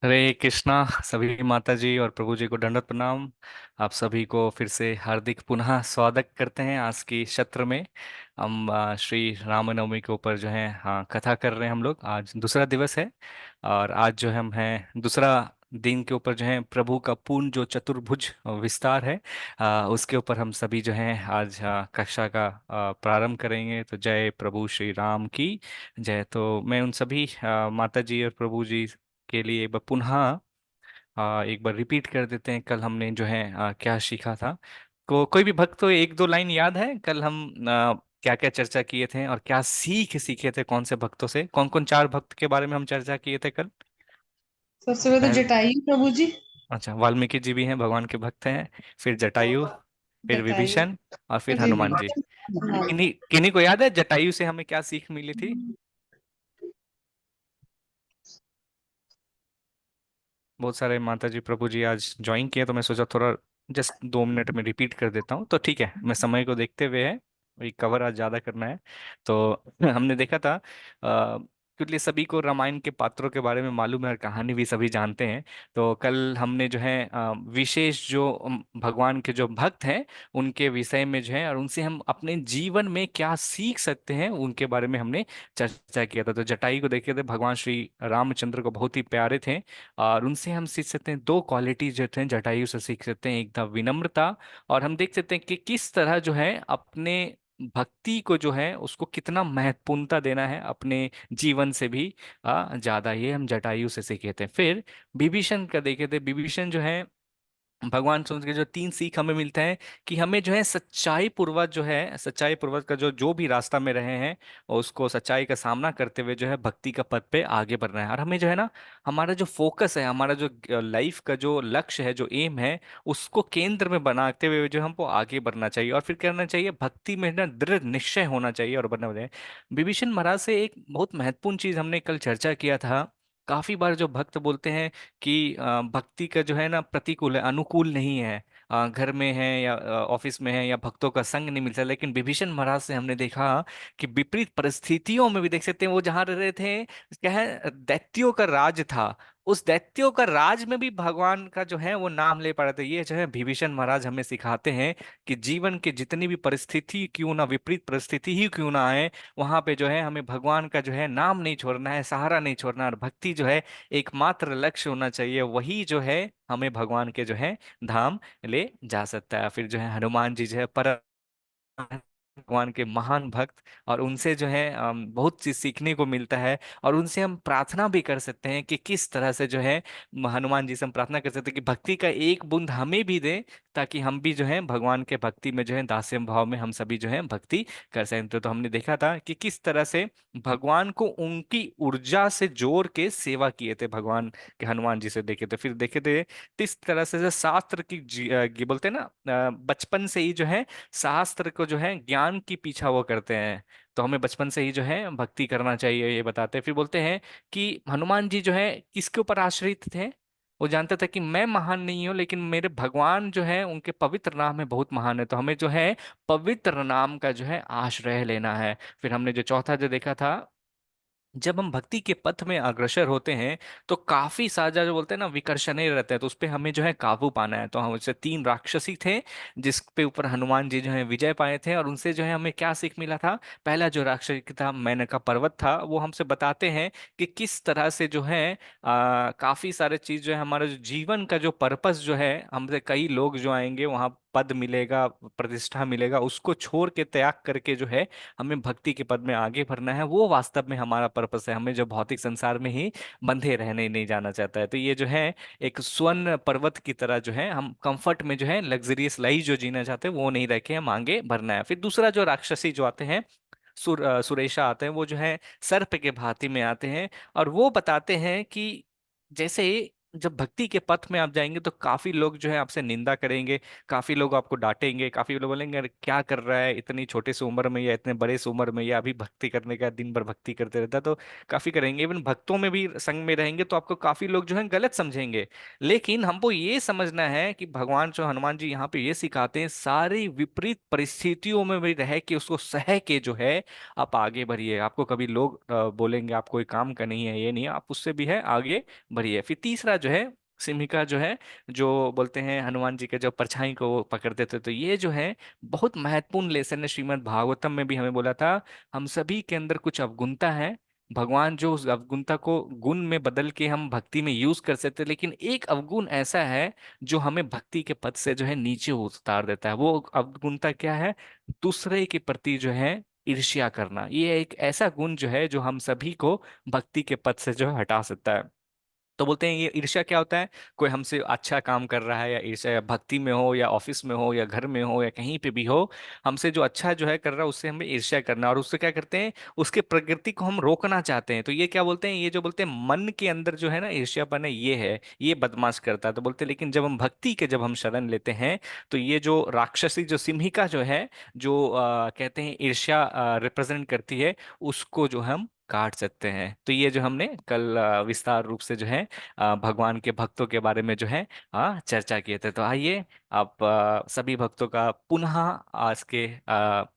हरे कृष्णा। सभी माता जी और प्रभु जी को दंडवत प्रणाम। आप सभी को फिर से हार्दिक पुनः स्वागत करते हैं आज की सत्र में। हम श्री रामनवमी के ऊपर जो है हाँ कथा कर रहे हैं। हम लोग आज दूसरा दिवस है और आज जो हम हैं दूसरा दिन के ऊपर जो है प्रभु का पूर्ण जो चतुर्भुज विस्तार है उसके ऊपर हम सभी जो हैं आज कक्षा का प्रारंभ करेंगे। तो जय प्रभु श्री राम की जय। तो मैं उन सभी माता जी और प्रभु जी के लिए एक बार पुनः एक बार रिपीट कर देते हैं। कल हमने जो है क्या सीखा था। कोई भी भक्त को एक दो लाइन याद है कल हम क्या क्या चर्चा किए थे और क्या सीखे थे कौन से भक्तों से। कौन कौन चार भक्त के बारे में हम चर्चा किए थे कल। सबसे पहले तो पहले जटायु प्रभु जी। अच्छा, वाल्मीकि जी भी हैं, भगवान के भक्त हैं। फिर जटायु, फिर जटायु विभीषण और फिर जी हनुमान जी। हाँ। किन्हीं किन्हीं को याद है जटायु से हमें क्या सीख मिली थी। बहुत सारे माता जी प्रभु जी आज ज्वाइन किए तो मैं सोचा थोड़ा जस्ट 2 मिनट में रिपीट कर देता हूँ। तो ठीक है, मैं समय को देखते हुए है, वही कवर आज ज्यादा करना है। तो हमने देखा था क्योंकि सभी को रामायण के पात्रों के बारे में मालूम है और कहानी भी सभी जानते हैं। तो कल हमने जो है विशेष जो भगवान के जो भक्त हैं उनके विषय में जो है और उनसे हम अपने जीवन में क्या सीख सकते हैं उनके बारे में हमने चर्चा किया था। तो जटायु को देखे थे, भगवान श्री रामचंद्र को बहुत ही प्यारे थे और उनसे हम सीख सकते हैं दो क्वालिटी जो थे जटायु से सीख सकते हैं। एक था विनम्रता, और हम देख सकते हैं कि किस तरह जो है अपने भक्ति को जो है उसको कितना महत्वपूर्णता देना है अपने जीवन से भी ज्यादा। ये हम जटायु से सीखे थे। फिर विभीषण का देखे थे। विभीषण जो है भगवान सूर्य के जो तीन सीख हमें मिलते हैं कि हमें जो है सच्चाई पूर्वक जो है सच्चाई पूर्वक का जो जो भी रास्ता में रहे हैं और उसको सच्चाई का सामना करते हुए जो है भक्ति का पथ पे आगे बढ़ना है। और हमें जो है ना हमारा जो फोकस है, हमारा जो लाइफ का जो लक्ष्य है, जो एम है, उसको केंद्र में बनाते हुए जो हमको आगे बढ़ना चाहिए और फिर करना चाहिए भक्ति में ना दृढ़ निश्चय होना चाहिए और बनना चाहिए। विभीषण महाराज से एक बहुत महत्वपूर्ण चीज हमने कल चर्चा किया था। काफी बार जो भक्त बोलते हैं कि भक्ति का जो है ना प्रतिकूल है, अनुकूल नहीं है। घर में है या ऑफिस में है या भक्तों का संग नहीं मिलता। लेकिन विभीषण महाराज से हमने देखा कि विपरीत परिस्थितियों में भी देख सकते हैं वो जहां रह रहे थे, क्या है, दैत्यों का राज था, उस दैत्यों का राज में भी भगवान का जो है वो नाम ले पा रहे थे। ये जो है विभीषण महाराज हमें सिखाते हैं कि जीवन की जितनी भी परिस्थिति क्यों ना, विपरीत परिस्थिति ही क्यों ना आए, वहां पे जो है हमें भगवान का जो है नाम नहीं छोड़ना है, सहारा नहीं छोड़ना है। और भक्ति जो है एकमात्र लक्ष्य होना चाहिए, वही जो है हमें भगवान के जो है धाम ले जा सकता है। फिर जो है हनुमान जी जो है पर भगवान के महान भक्त, और उनसे जो है बहुत चीज सीखने को मिलता है। और उनसे हम प्रार्थना भी कर सकते हैं कि किस तरह से जो है हनुमान जी से हम प्रार्थना कर सकते हैं कि भक्ति का एक बूंद हमें भी दे, ताकि हम भी जो है भगवान के भक्ति में जो है दास्य भाव में हम सभी जो है भक्ति कर सकें। तो हमने देखा था कि किस तरह से भगवान को उनकी ऊर्जा से जोड़ के सेवा किए थे भगवान के, हनुमान जी से देखे थे। फिर देखे थे किस तरह से जो शास्त्र की बोलते हैं ना बचपन से ही जो है शास्त्र को जो है ज्ञान की पीछा वो करते हैं। तो हमें बचपन से ही जो है भक्ति करना चाहिए ये बताते हैं। फिर बोलते हैं कि हनुमान जी जो है किसके ऊपर आश्रित थे। वो जानते थे कि मैं महान नहीं हूं लेकिन मेरे भगवान जो है उनके पवित्र नाम है बहुत महान है। तो हमें जो है पवित्र नाम का जो है आश्रय लेना है। फिर हमने जो चौथा जो देखा था, जब हम भक्ति के पथ में अग्रसर होते हैं तो काफी साजा जो बोलते हैं ना विकर्षण रहते हैं, तो उस पे हमें जो है काबू पाना है। तो हम उससे तीन राक्षसी थे जिस पे ऊपर हनुमान जी जो है विजय पाए थे, और उनसे जो है हमें क्या सीख मिला था। पहला जो राक्षस था मेनका पर्वत था, वो हमसे बताते हैं कि किस तरह से जो है काफी सारे चीज जो है हमारा जो जीवन का जो पर्पस जो है, हमसे कई लोग जो आएंगे वहां पद मिलेगा, प्रतिष्ठा मिलेगा, उसको छोड़ के त्याग करके जो है हमें भक्ति के पद में आगे बढ़ना है। वो वास्तव में हमारा पर्पस है, हमें जो भौतिक संसार में ही बंधे रहने नहीं जाना चाहता है। तो ये जो है एक स्वर्ण पर्वत की तरह जो है हम कंफर्ट में जो है लग्जरियस लाइफ जो जीना चाहते हैं वो नहीं रखे, हम आगे बढ़ना है। फिर दूसरा जो राक्षसी जो आते हैं सुरेशा आते हैं, वो जो है सर्प के भांति में आते हैं और वो बताते हैं कि जैसे जब भक्ति के पथ में आप जाएंगे तो काफी लोग जो है आपसे निंदा करेंगे, काफी लोग आपको डांटेंगे, काफी लोग बोलेंगे अरे क्या कर रहा है इतनी छोटी सी उम्र में या इतने बड़े सी उम्र में, या अभी भक्ति करने का, दिन भर भक्ति करते रहता है। तो काफी करेंगे, इवन भक्तों में भी संग में रहेंगे तो आपको काफी लोग जो है गलत समझेंगे। लेकिन हमको ये समझना है कि भगवान जो हनुमान जी यहाँ पे ये सिखाते हैं, सारी विपरीत परिस्थितियों में भी रह के उसको सह के जो है आप आगे बढ़िए। आपको कभी लोग बोलेंगे आप कोई काम का नहीं है, ये नहीं है, आप उससे भी है आगे बढ़िए। फिर तीसरा जो है सिमिका जो है, जो बोलते हैं हनुमान जी के जो परछाई को वो पकड़ते थे, तो ये जो है बहुत महत्वपूर्ण लेसन है। श्रीमद् भागवतम में भी हमें बोला था हम सभी के अंदर कुछ अवगुणता है, भगवान जो उस अवगुणता को गुण में बदल के हम भक्ति में यूज कर सकते हैं। लेकिन एक अवगुण ऐसा है जो हमें भक्ति के पद से जो है नीचे उतार देता है। वो अवगुणता क्या है? दूसरे के प्रति जो है ईर्ष्या करना। ये एक ऐसा गुण जो है जो हम सभी को भक्ति के पद से जो है हटा सकता है। तो बोलते हैं ये ईर्ष्या क्या होता है? कोई हमसे अच्छा काम कर रहा है, या ईर्ष्या या भक्ति में हो या ऑफिस में हो या घर में हो या कहीं पे भी हो, हमसे जो अच्छा जो है कर रहा है उससे हमें ईर्ष्या करना, और उससे क्या करते हैं, उसके प्रगति को हम रोकना चाहते हैं। तो ये क्या बोलते हैं, ये जो बोलते हैं मन के अंदर जो है ना ईर्ष्यापन है, ये है, ये बदमाश करता है। तो बोलते हैं लेकिन जब हम भक्ति के जब हम शरण लेते हैं, तो ये जो राक्षसी जो सिंहिका जो है, जो कहते हैं ईर्ष्या रिप्रेजेंट करती है, उसको जो हम काट सकते हैं। तो ये जो हमने कल विस्तार रूप से जो है भगवान के भक्तों के बारे में जो है चर्चा किए थे। तो आइए आप सभी भक्तों का पुनः आज के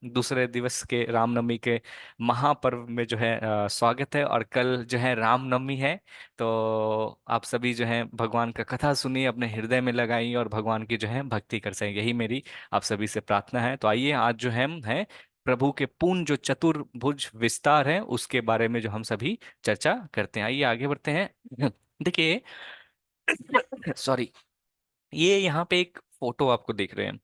दूसरे दिवस के रामनवमी के महापर्व में जो है स्वागत है। और कल जो है रामनवमी है, तो आप सभी जो है भगवान का कथा सुनिए, अपने हृदय में लगाइए और भगवान की जो है भक्ति कर सकें, यही मेरी आप सभी से प्रार्थना है। तो आइए आज जो हम है प्रभु के पूर्ण जो चतुर्भुज विस्तार है उसके बारे में जो हम सभी चर्चा करते हैं। आइए आगे बढ़ते हैं। देखिए, सॉरी, ये यहाँ पे एक फोटो आपको देख रहे हैं,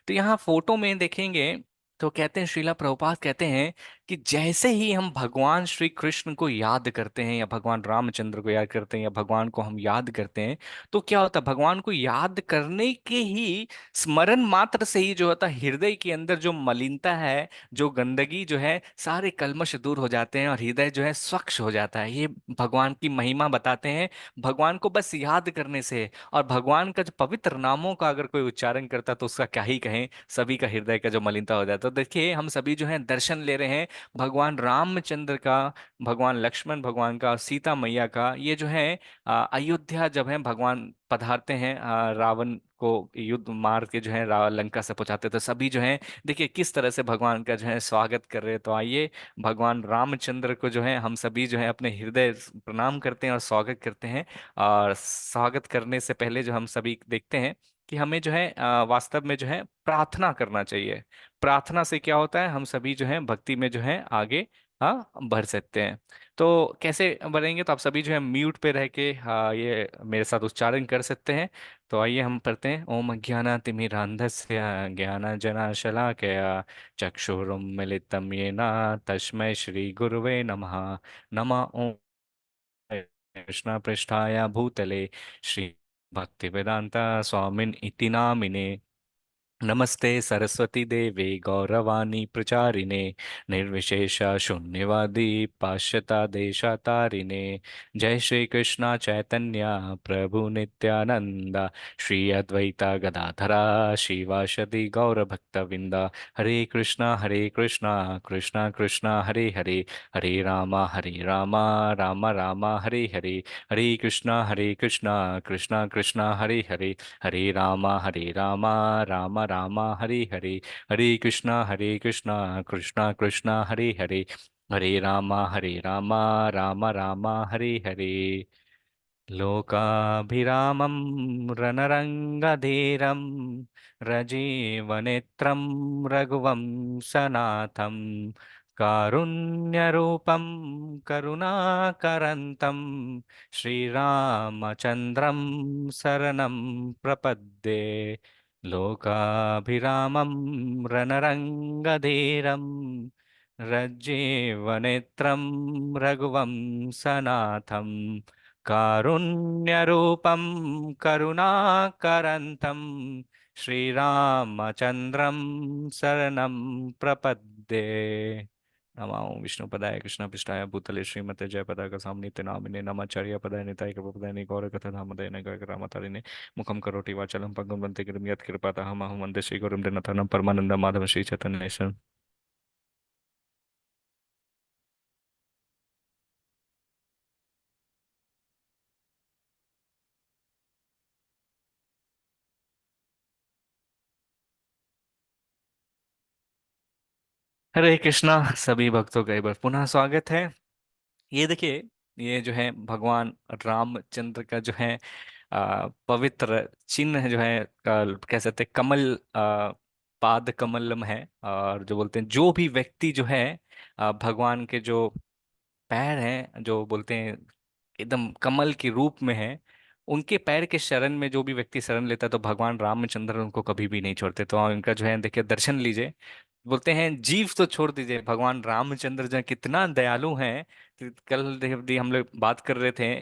तो यहाँ फोटो में देखेंगे तो कहते हैं, श्रीला प्रभुपाद कहते हैं कि जैसे ही हम भगवान श्री कृष्ण को याद करते हैं या भगवान रामचंद्र को याद करते हैं या भगवान को हम याद करते हैं, तो क्या होता है, भगवान को याद करने के ही स्मरण मात्र से ही जो होता है हृदय के अंदर जो मलिनता है, जो गंदगी जो है, सारे कल्मश दूर हो जाते हैं और हृदय जो है स्वच्छ हो जाता है। ये भगवान की महिमा बताते हैं। भगवान को बस याद करने से, और भगवान का जो पवित्र नामों का अगर कोई उच्चारण करता तो उसका क्या ही कहें, सभी का हृदय का जो मलिनता हो जाता। तो देखिए हम सभी जो है दर्शन ले रहे हैं भगवान रामचंद्र का, भगवान लक्ष्मण भगवान का, सीता मैया का। ये जो है अयोध्या जब है भगवान पधारते हैं, रावण को युद्ध मार के जो है लंका से पहुंचाते, तो सभी जो है देखिए किस तरह से भगवान का जो है स्वागत कर रहे हैं। तो आइए भगवान रामचंद्र को जो है हम सभी जो है अपने हृदय प्रणाम करते हैं और स्वागत करते हैं। और स्वागत करने से पहले जो हम सभी देखते हैं कि हमें जो है वास्तव में जो है प्रार्थना करना चाहिए। प्रार्थना से क्या होता है, हम सभी जो है भक्ति में जो है आगे बढ़ सकते हैं। तो कैसे बढ़ेंगे, तो आप सभी जो है म्यूट पे रह के ये मेरे साथ उच्चारण कर सकते हैं। तो आइए हम पढ़ते हैं, ओम अज्ञानातिमिरान्धस्य ज्ञानांजनशलाकया चक्षुरुन्मीलितं येन तस्मै श्री गुरुवे नमः। नमः ओम कृष्ण पृष्ठाय भूतले श्री भक्ति वेदांता स्वामिन इति नामिने। नमस्ते सरस्वती देवे गौरवाणी प्रचारिणे निर्विशेष शून्यवादी पाश्चात्य देशातारिणे। जय श्री कृष्ण चैतन्य प्रभु नित्यानंद श्री अद्वैता गदाधरा शिवाशदि गौर भक्तविंद। हरे कृष्णा कृष्णा कृष्णा हरे हरे, हरे राम राम राम हरे हरे, हरे कृष्णा कृष्णा कृष्णा हरे हरे, हरे राम राम राम हरे हरे, हरे कृष्णा कृष्णा कृष्णा हरे हरे, हरे राम राम राम हरे हरे। लोकाभिरामं रणरङ्गधीरं रजीवनेत्रं रघुवंशनाथं कारुण्यरूपं करुणाकरन्तं श्रीरामचन्द्रं शरणं प्रपद्ये। लोकाभिरामं रणरङ्गधीरं रज्जीवनेत्रं रघुवंशनाथं कारुण्यरूपं करुणाकरन्तं श्रीरामचन्द्रं शरणं प्रपद्ये। नमामि विष्णुपदाय कृष्णपृष्ठाय भूतले श्रीमते जयपताका साम्नित्य नामिने नमाचार्य पदाय निताय कृपपदाय गौरकथाधामदय नगरकरामतारिणे मुखं करोति वाचालं पङ्गुं वन्दे गिरिं यत्कृपातः अहं वन्दे श्रीगुरुं दिनतनं परमानन्दं माधवं श्रीचैतन्येश्वरम्। हरे कृष्णा सभी भक्तों का एक बार पुनः स्वागत है। ये देखिए, ये जो है भगवान रामचंद्र का जो है पवित्र चिन्ह जो है कह सकते हैं कमल पाद कमलम है। और जो बोलते हैं जो भी व्यक्ति जो है भगवान के जो पैर हैं जो बोलते हैं एकदम कमल के रूप में है, उनके पैर के शरण में जो भी व्यक्ति शरण लेता है तो भगवान रामचंद्र उनको कभी भी नहीं छोड़ते। तो उनका जो है देखिए दर्शन लीजिए। बोलते हैं जीव तो छोड़ दीजिए, भगवान रामचंद्र जो है कितना दयालु हैं। तो कल देव हम लोग बात कर रहे थे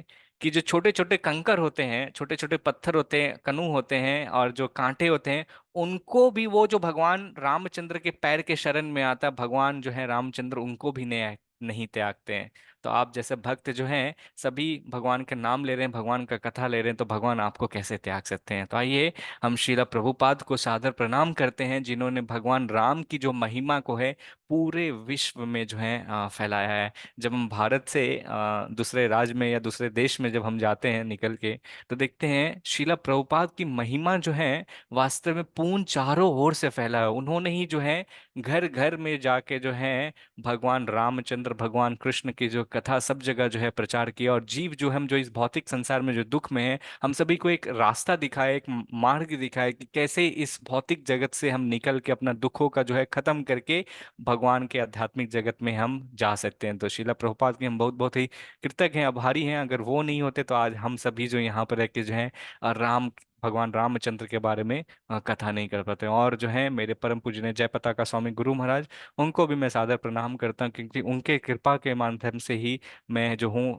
कि जो छोटे छोटे कंकर होते हैं, छोटे छोटे पत्थर होते हैं, कणु होते हैं और जो कांटे होते हैं, उनको भी वो जो भगवान रामचंद्र के पैर के शरण में आता है, भगवान जो है रामचंद्र उनको भी नहीं त्यागते हैं। तो आप जैसे भक्त जो हैं सभी भगवान का नाम ले रहे हैं, भगवान का कथा ले रहे हैं, तो भगवान आपको कैसे त्याग सकते हैं। तो आइए हम श्रीला प्रभुपाद को सादर प्रणाम करते हैं जिन्होंने भगवान राम की जो महिमा को है पूरे विश्व में जो है फैलाया है। जब हम भारत से दूसरे राज्य में या दूसरे देश में जब हम जाते हैं निकल के, तो देखते हैं श्रीला प्रभुपाद की महिमा जो है वास्तव में पूर्ण चारों ओर से फैला है। उन्होंने ही जो है घर घर में जाके जो है भगवान रामचंद्र भगवान कृष्ण की जो कथा सब जगह जो है प्रचार किया। और जीव जो हम जो इस भौतिक संसार में जो दुख में है, हम सभी को एक रास्ता दिखाए, एक मार्ग दिखाए कि कैसे इस भौतिक जगत से हम निकल के अपना दुखों का जो है खत्म करके भगवान के आध्यात्मिक जगत में हम जा सकते हैं। तो शिला प्रभुपाद की हम बहुत बहुत ही कृतज्ञ हैं, आभारी हैं। अगर वो नहीं होते तो आज हम सभी जो यहाँ पर रह के जो है राम भगवान रामचंद्र के बारे में कथा नहीं कर पाते। और जो है मेरे परम पूजनीय जय पताका स्वामी गुरु महाराज, उनको भी मैं सादर प्रणाम करता हूँ क्योंकि उनके कृपा के माध्यम से ही मैं जो हूँ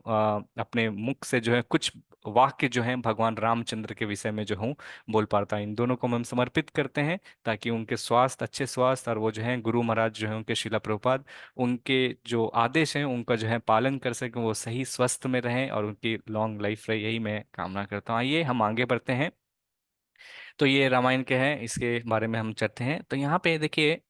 अपने मुख से जो है कुछ वाक्य जो है भगवान रामचंद्र के विषय में जो हूँ बोल पाता हूँ। इन दोनों को हम समर्पित करते हैं ताकि उनके स्वास्थ्य अच्छे स्वास्थ्य और वो जो है गुरु महाराज जो है उनके शिला प्रभुपाद उनके जो आदेश हैं उनका जो है पालन कर सकें, वो सही स्वस्थ में रहें और उनकी लॉन्ग लाइफ रहे, यही मैं कामना करता हूँ। आइए हम आगे बढ़ते हैं। तो ये रामायण के हैं, इसके बारे में हम चलते हैं। तो यहाँ पे देखिए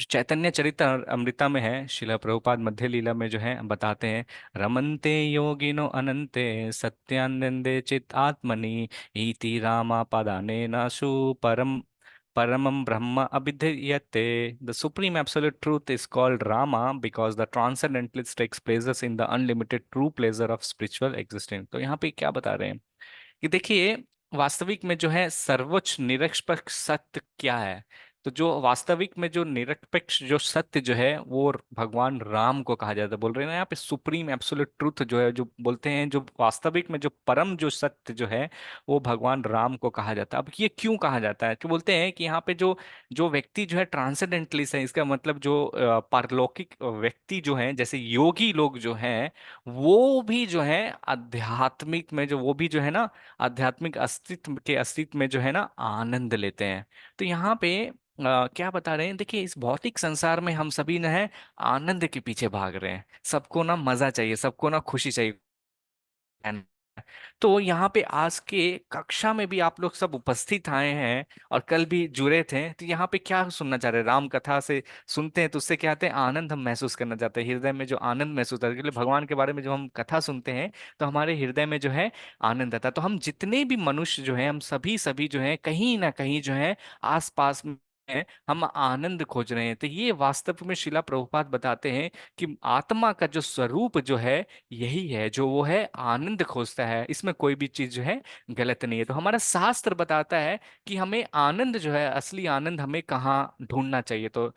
चैतन्य चरित्र अमृता में है, शिला प्रभुपाद मध्य लीला में जो है बताते हैं, रमन्ते योगिनो अनंते सत्यानंदे चित आत्मनि इति रामा पदाने नाशु परम परमम ब्रह्म अभिधीयते। The supreme absolute truth is called Rama because the transcendentalist takes pleasures in the unlimited true pleasure of spiritual existence. तो यहाँ पे क्या बता रहे हैं कि देखिए वास्तविक में जो है सर्वोच्च निरपेक्ष सत्य क्या है। तो जो वास्तविक में जो निरपेक्ष जो सत्य जो है वो भगवान राम को कहा जाता है। बोल रहे हैं ना यहाँ पे सुप्रीम एब्सोल्यूट ट्रूथ जो है, जो बोलते हैं जो वास्तविक में जो परम जो सत्य जो है वो भगवान राम को कहा जाता है। अब ये क्यों कहा जाता है कि बोलते हैं कि यहाँ पे जो जो व्यक्ति जो है ट्रांसेंडेंटलिस्ट है, इसका मतलब जो पारलौकिक व्यक्ति जो है जैसे योगी लोग जो हैं, वो भी जो है आध्यात्मिक में जो वो भी जो है ना आध्यात्मिक अस्तित्व में जो है ना आनंद लेते हैं। तो यहाँ पे क्या बता रहे हैं, देखिए इस भौतिक संसार में हम सभी न है आनंद के पीछे भाग रहे हैं, सबको ना मजा चाहिए, सबको ना खुशी चाहिए। तो यहाँ पे आज के कक्षा में भी आप लोग सब उपस्थित आए हैं और कल भी जुड़े थे, तो यहाँ पे क्या सुनना चाह रहे हैं, राम कथा से सुनते हैं तो उससे क्या आते हैं आनंद हम महसूस करना चाहते हैं, हृदय में जो आनंद महसूस होता है। इसलिए भगवान के बारे में जब हम कथा सुनते हैं तो हमारे हृदय में जो है आनंद आता है। तो हम जितने भी मनुष्य जो है हम सभी सभी जो है कहीं ना कहीं जो है आसपास में हम आनंद खोज रहे हैं। तो ये वास्तव में शिला प्रभुपाद बताते हैं कि आत्मा का जो स्वरूप जो है यही है, जो वो है आनंद खोजता है, इसमें कोई भी चीज जो है गलत नहीं है। तो हमारा शास्त्र बताता है कि हमें आनंद जो है असली आनंद हमें कहाँ ढूंढना चाहिए। तो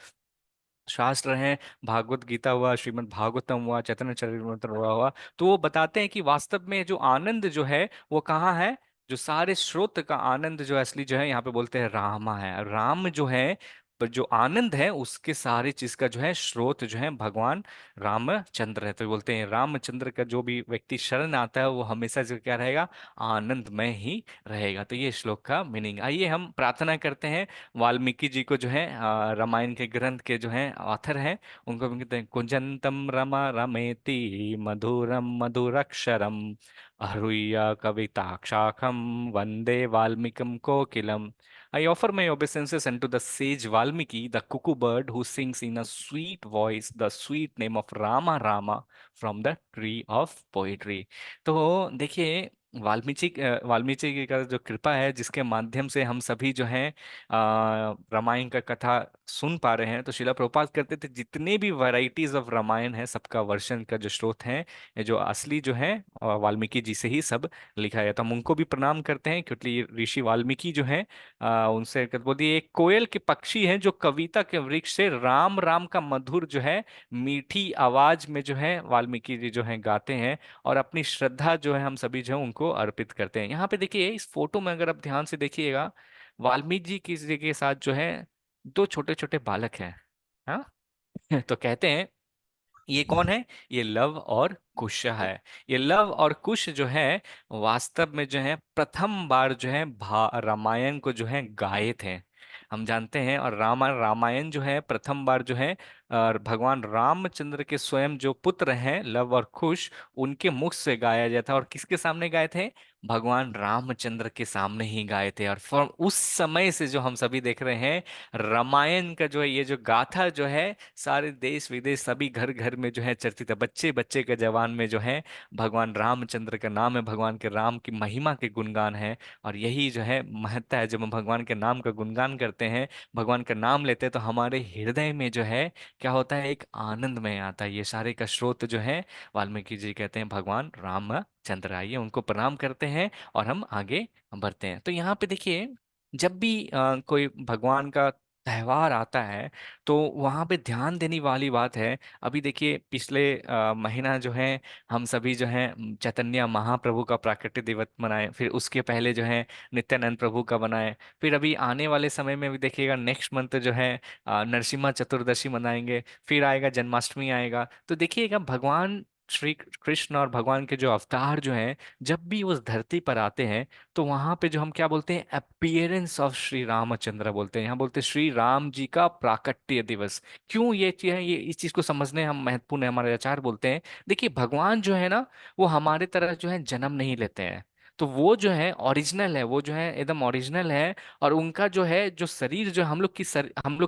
शास्त्र हैं, भागवत गीता हुआ, श्रीमद् भागवतम हुआ, चैतन्य चरितमृत हुआ, तो वो बताते हैं कि वास्तव में जो आनंद जो है वो कहाँ है। जो सारे स्रोत का आनंद जो है असली जो है यहाँ पे बोलते हैं रामा है। राम जो है पर जो आनंद है उसके सारे चीज का जो है स्रोत जो है भगवान रामचंद्र है। तो बोलते हैं रामचंद्र का जो भी व्यक्ति शरण आता है वो हमेशा जो क्या रहेगा, आनंद में ही रहेगा। तो ये श्लोक का मीनिंग। आइए हम प्रार्थना करते हैं वाल्मीकि जी को, जो है रामायण के ग्रंथ के जो है ऑथर हैं, उनको हम कहते हैं कुंजंतम रमा रमेति मधुरम मधुरक्षरम आरुह्य कविताक्षाखम वंदे Valmiki कोकिलम। I offer my obeisances unto the sage Valmiki, the cuckoo bird who sings in a sweet voice the sweet name of Rama Rama from the tree of poetry। तो देखिए वाल्मीकि का जो कृपा है जिसके माध्यम से हम सभी जो है रामायण का कथा सुन पा रहे हैं। तो शिला प्रभुपाद करते थे जितने भी वैरायटीज ऑफ रामायण है सबका वर्षन का जो स्रोत है, ये जो असली जो है वाल्मीकि जी से ही सब लिखा है। तो हम उनको भी प्रणाम करते हैं क्योंकि ये ऋषि वाल्मीकि जो है उनसे बोलती है, एक कोयल के पक्षी है जो कविता के वृक्ष से राम राम का मधुर जो है मीठी आवाज में जो है वाल्मीकि जी जो है गाते हैं, और अपनी श्रद्धा जो है हम सभी जो है उनको अर्पित करते हैं। यहाँ पे देखिए इस फोटो में अगर आप ध्यान से देखिएगा, वाल्मीकि जी के साथ जो है दो छोटे छोटे बालक हैं। हाँ तो कहते हैं ये कौन है, ये लव और कुश है। ये लव और कुश जो है वास्तव में जो है प्रथम बार जो है रामायण को जो है गाए थे, हम जानते हैं। और रामायण जो है प्रथम बार जो है भगवान रामचंद्र के स्वयं जो पुत्र हैं लव और कुश, उनके मुख से गाया जाता है। और किसके सामने गाए थे, भगवान रामचंद्र के सामने ही गाए थे। और फ्रॉम उस समय से जो हम सभी देख रहे हैं रामायण का जो है ये जो गाथा जो है सारे देश विदेश सभी घर घर में जो है चर्चित है। बच्चे बच्चे के जवान में जो है भगवान रामचंद्र का नाम है, भगवान के राम की महिमा के गुणगान है। और यही जो है महत्ता है, जब हम भगवान के नाम का गुणगान करते हैं, भगवान का नाम लेते हैं, तो हमारे हृदय में जो है क्या होता है, एक आनंद में आता है। ये सारे का स्रोत जो है वाल्मीकि जी कहते हैं भगवान रामचंद्र। आइए उनको प्रणाम करते हैं और हम आगे बढ़ते हैं। तो यहाँ पे देखिए जब भी कोई भगवान का त्योहार आता है तो वहाँ पे ध्यान देने वाली बात है। अभी देखिए पिछले महीना जो है हम सभी जो है चैतन्य महाप्रभु का प्राकट्य दिवस मनाए, फिर उसके पहले जो है नित्यानंद प्रभु का बनाए, फिर अभी आने वाले समय में भी देखिएगा नेक्स्ट मंथ जो है नरसिम्हा चतुर्दशी मनाएंगे, फिर आएगा जन्माष्टमी आएगा। तो देखिएगा भगवान श्री कृष्ण और भगवान के जो अवतार जो हैं जब भी उस धरती पर आते हैं तो वहां पे जो हम क्या बोलते हैं, अपीयरेंस ऑफ श्री रामचंद्र बोलते हैं। यहाँ बोलते हैं श्री राम जी का प्राकट्य दिवस। क्यों ये चीज है, ये इस चीज को समझने हम महत्वपूर्ण है, हमारे आचार्य बोलते हैं। देखिए भगवान जो है ना वो हमारे तरह जो है जन्म नहीं लेते हैं, तो वो जो है ओरिजिनल है, वो जो है एकदम ओरिजिनल है। और उनका जो है जो शरीर जो हम लोग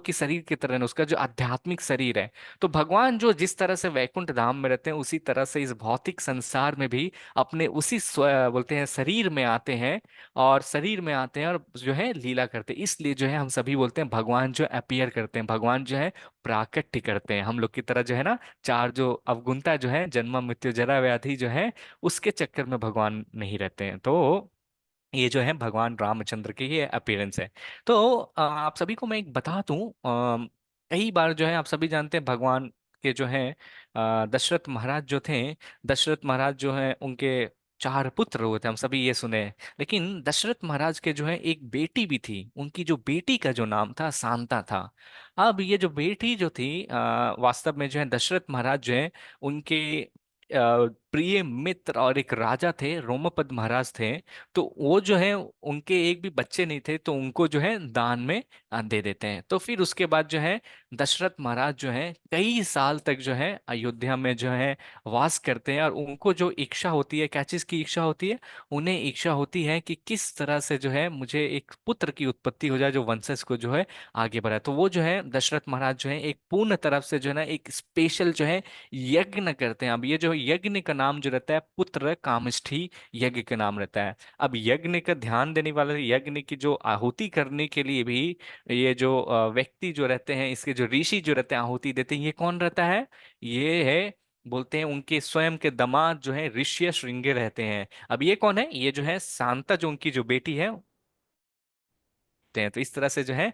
की शरीर की तरह है, उसका जो आध्यात्मिक शरीर है। तो भगवान जो जिस तरह से वैकुंठ धाम में रहते हैं उसी तरह से इस भौतिक संसार में भी अपने उसी बोलते हैं शरीर में आते हैं, और शरीर में आते हैं और जो है लीला करते हैं। इसलिए जो है हम सभी बोलते हैं भगवान जो अपीयर करते हैं, भगवान जो है प्राकट्य करते हैं। हम लोग की तरह जो है ना चार जो अवगुणता जो है जन्म मृत्यु जरा व्याधि जो है उसके चक्कर में भगवान नहीं रहते हैं। तो ये जो है भगवान रामचंद्र की ये अपीयरेंस है। तो आप सभी को मैं एक बता दूं, कई बार जो है आप सभी जानते हैं भगवान के जो है दशरथ महाराज जो थे, दशरथ महाराज जो है उनके चार पुत्र हुए थे, हम सभी ये सुने हैं। लेकिन दशरथ महाराज के जो है एक बेटी भी थी, उनकी जो बेटी का जो नाम था शांता था। अब ये जो बेटी जो थी वास्तव में जो है दशरथ महाराज जो है उनके प्रिय मित्र और एक राजा थे, रोमपद महाराज थे। तो वो जो है उनके एक भी बच्चे नहीं थे तो उनको जो है दान में दे देते हैं। तो फिर उसके बाद जो है दशरथ महाराज जो है कई साल तक जो है अयोध्या में जो है वास करते हैं। और उनको जो इच्छा होती है, क्या चीज की इच्छा होती है, उन्हें इच्छा होती है कि किस तरह से जो है मुझे एक पुत्र की उत्पत्ति हो जाए जो वंशज को जो है आगे बढ़ाए। तो वो जो है दशरथ महाराज जो है एक पूर्ण तरफ से जो है ना एक स्पेशल जो है यज्ञ करते हैं। अब ये जो यज्ञ का नाम जो रहता है पुत्र कामिष्ठी यज्ञ का नाम रहता है। अब यज्ञ का ध्यान देने वाले, यज्ञ की जो आहुति करने के लिए भी ये जो व्यक्ति जो रहते हैं, इसके जो ऋषि जो रहते हैं आहुति देते हैं, ये कौन रहता है, ये है बोलते हैं उनके स्वयं के दामाद जो है ऋष्य श्रृंगे रहते हैं। अब ये कौन है, ये जो है शांता जो उनकी जो बेटी है हैं। तो इस तरह से जो है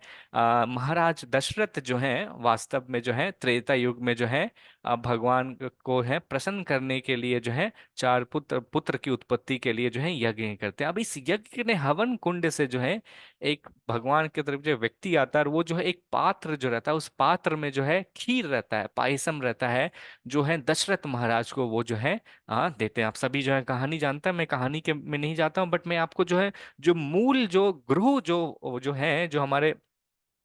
महाराज दशरथ जो है वास्तव में जो है त्रेता युग में जो है भगवान को है प्रसन्न करने के लिए जो है चार पुत्र पुत्र की उत्पत्ति के लिए जो है यज्ञ करते हैं। अब इस यज्ञ ने हवन कुंड से जो है एक भगवान की तरफ जो व्यक्ति आता है, और वो जो है एक पात्र जो रहता है, उस पात्र में जो है खीर रहता है, पायसम रहता है, जो है दशरथ महाराज को वो जो है देते हैं। आप सभी जो है कहानी जानते हैं, मैं कहानी के में नहीं जाता हूँ, बट मैं आपको जो है जो मूल जो गुरु जो है जो हमारे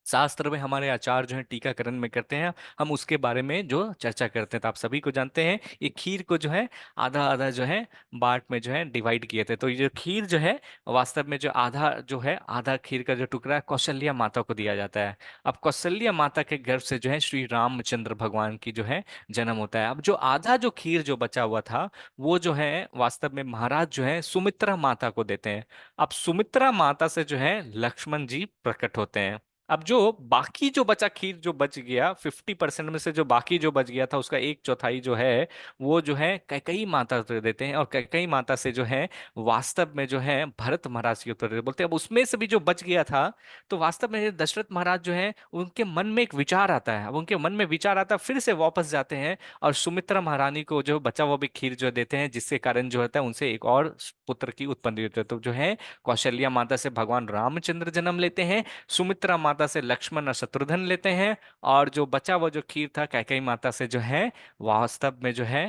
शास्त्र में हमारे आचार्य जो है टीकाकरण में करते हैं, हम उसके बारे में जो चर्चा करते हैं। तो आप सभी को जानते हैं ये खीर को जो है आधा आधा जो है बांट में जो है डिवाइड किए थे। तो ये जो खीर जो है वास्तव में जो आधा जो है आधा खीर का जो टुकड़ा है कौशल्या माता को दिया जाता है। अब कौशल्या माता के गर्भ से जो है श्री रामचंद्र भगवान की जो है जन्म होता है। अब जो आधा जो खीर जो बचा हुआ था वो जो है वास्तव में महाराज जो है सुमित्रा माता को देते हैं। अब सुमित्रा माता से जो है लक्ष्मण जी प्रकट होते हैं। अब जो बाकी जो बचा खीर जो बच गया 50% में से जो बाकी जो बच गया था उसका एक चौथाई जो है वो जो है कैकेयी माता को देते हैं, और कैकेयी माता से जो है वास्तव में जो है भरत महाराज की उत्तर देते हैं। बोलते हैं अब उसमें से भी जो बच गया था, तो वास्तव में दशरथ महाराज जो है उनके मन में एक विचार आता है। अब उनके मन में विचार आता है, फिर से वापस जाते हैं और सुमित्रा महारानी को जो बचा हुआ भी खीर जो देते हैं, जिसके कारण जो होता है उनसे एक और पुत्र की उत्पत्ति होती है। तो जो है कौशल्या माता से भगवान रामचंद्र जन्म लेते हैं, सुमित्रा माता से लक्ष्मण और शत्रुघ्न लेते हैं, और जो बचा हुआ जो खीर था कैकेयी माता से जो है वास्तव में जो है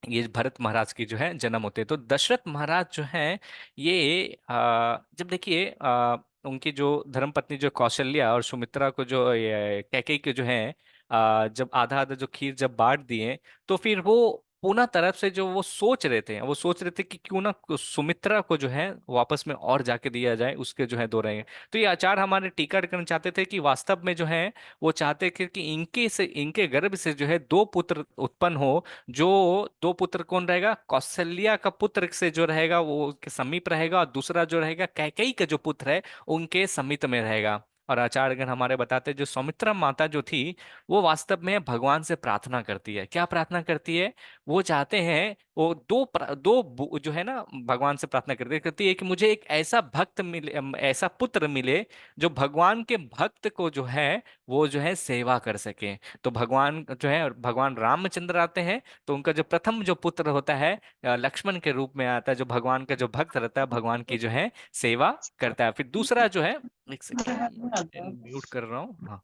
ये भरत महाराज की जो है जन्म होते हैं। तो दशरथ महाराज जो है ये जब देखिए उनकी जो धर्मपत्नी जो कौशल्या और सुमित्रा को जो ये कैकेयी के जो है जब आधा आधा जो खीर जब बांट दिए, तो फिर वो पुनः तरफ से जो वो सोच रहे थे कि क्यों ना सुमित्रा को जो है वापस में और जाके दिया जाए, उसके जो है दो रहेंगे। तो ये आचार्य हमारे टीका करना चाहते थे कि वास्तव में जो है वो चाहते थे कि इनके गर्भ से जो है दो पुत्र उत्पन्न हो। जो दो पुत्र कौन रहेगा, कौशल्या का पुत्र से जो रहेगा वो उसके समीप रहेगा, और दूसरा जो रहेगा कैकेयी का जो पुत्र है उनके समीप में रहेगा। और आचार्यगण हमारे बताते हैं जो सौमित्रा माता जो थी वो वास्तव में भगवान से प्रार्थना करती है। क्या प्रार्थना करती है, वो चाहते हैं वो जो है ना भगवान से प्रार्थना करती है कि मुझे एक ऐसा भक्त मिले, ऐसा पुत्र मिले जो भगवान के भक्त को जो है वो जो है सेवा कर सके। तो भगवान जो है भगवान रामचंद्र आते हैं, तो उनका जो प्रथम जो पुत्र होता है लक्ष्मण के रूप में आता है, जो भगवान का जो भक्त रहता है भगवान की जो है सेवा करता है। फिर दूसरा जो है, एक सेकेंड म्यूट कर रहा हूँ, हाँ,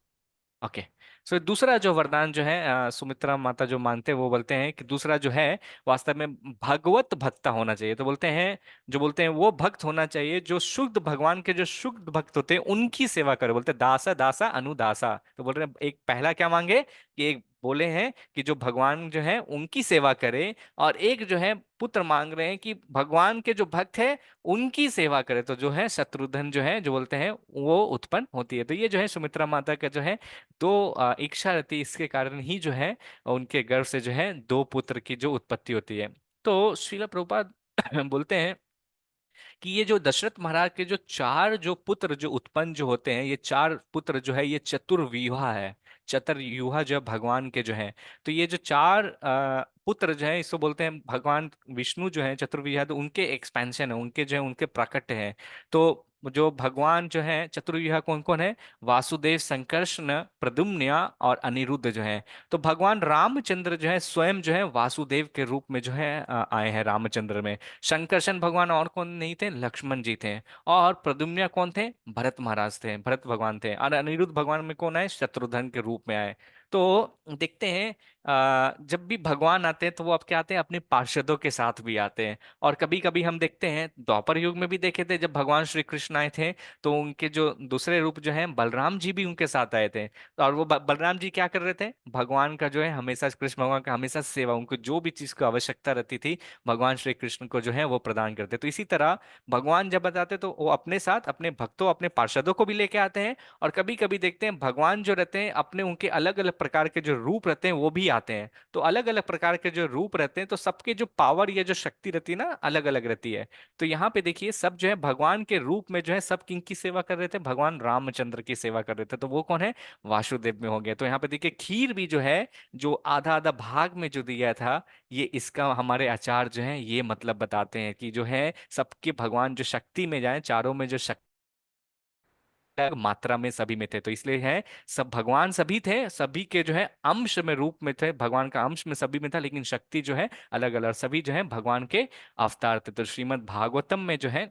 ओके। सो दूसरा जो वरदान जो है सुमित्रा माता जो मानते हैं वो बोलते हैं कि दूसरा जो है वास्तव में भगवत भक्ता होना चाहिए। तो बोलते हैं जो बोलते हैं वो भक्त होना चाहिए जो शुद्ध भगवान के जो शुद्ध भक्त होते हैं उनकी सेवा करे। बोलते हैं दासा दासा अनुदासा। तो बोल रहे हैं एक पहला क्या मांगे कि एक बोले हैं कि जो भगवान जो है उनकी सेवा करे, और एक जो है पुत्र मांग रहे हैं कि भगवान के जो भक्त है उनकी सेवा करे। तो जो है शत्रुघ्न जो है जो बोलते हैं वो उत्पन्न होती है। तो ये जो है सुमित्रा माता का जो है दो इच्छा रहती है, इसके कारण ही जो है उनके गर्भ से जो है दो पुत्र की जो उत्पत्ति होती है। तो श्रील प्रभुपाद बोलते हैं कि ये जो दशरथ महाराज के जो चार जो पुत्र जो उत्पन्न जो होते हैं, ये चार पुत्र जो है ये चतुर्व्यूहा है। चतुर्व्यूहा जो है भगवान के जो है, तो ये जो चार पुत्र जो है इसको बोलते हैं भगवान विष्णु जो है चतुर्व्यूहा, तो उनके एक्सपेंशन है, उनके जो है उनके प्रकट है। तो जो भगवान जो है चतुर्व्यूहा कौन कौन है, वासुदेव, संकर्षण, प्रद्युम्न और अनिरुद्ध जो है। तो भगवान रामचंद्र जो है स्वयं जो है वासुदेव के रूप में जो है आए हैं रामचंद्र में। शंकरशन भगवान और कौन नहीं थे, लक्ष्मण जी थे। और प्रद्युम्न कौन थे, भरत महाराज थे, भरत भगवान थे। और अनिरुद्ध भगवान में कौन आए, शत्रुघ्न के रूप में आए। तो देखते हैं जब भी भगवान आते हैं तो वो अब क्या आते हैं, अपने पार्षदों के साथ भी आते हैं। और कभी कभी हम देखते हैं द्वापर युग में भी देखे थे जब भगवान श्री कृष्ण आए थे, तो उनके जो दूसरे रूप जो है बलराम जी भी उनके साथ आए थे। और वो बलराम जी क्या कर रहे थे, भगवान का जो है हमेशा कृष्ण भगवान का हमेशा सेवा, उनको जो भी चीज की आवश्यकता रहती थी भगवान श्री कृष्ण को जो है वो प्रदान करते। तो इसी तरह भगवान जब बताते तो वो अपने साथ अपने भक्तों अपने पार्षदों को भी लेके आते हैं। और कभी कभी देखते हैं भगवान जो रहते हैं अपने उनके अलग अलग प्रकार के जो रूप रहते हैं वो भी आते हैं। तो अलग अलग प्रकार के जो रूप रहते हैं तो सबके जो पावर या जो शक्ति रहती है ना अलग अलग रहती है। तो यहाँ पे देखिए सब जो है भगवान के रूप में जो है सब किनकी सेवा कर रहे थे, भगवान रामचंद्र की सेवा कर रहे थे। तो वो कौन है, वासुदेव में हो गया। तो यहाँ पे देखिए खीर भी जो है जो आधा आधा भाग में जो दिया था, ये इसका हमारे आचार्य जो है ये मतलब बताते हैं कि जो है सबके भगवान जो शक्ति में जाए, चारों में जो शक्ति अलग मात्रा में सभी में थे, तो इसलिए है सब भगवान सभी थे, सभी के जो है अंश में रूप में थे, भगवान का अंश में सभी में था, लेकिन शक्ति जो है अलग अलग, सभी जो है भगवान के अवतार थे। तो श्रीमद् भागवतम में जो है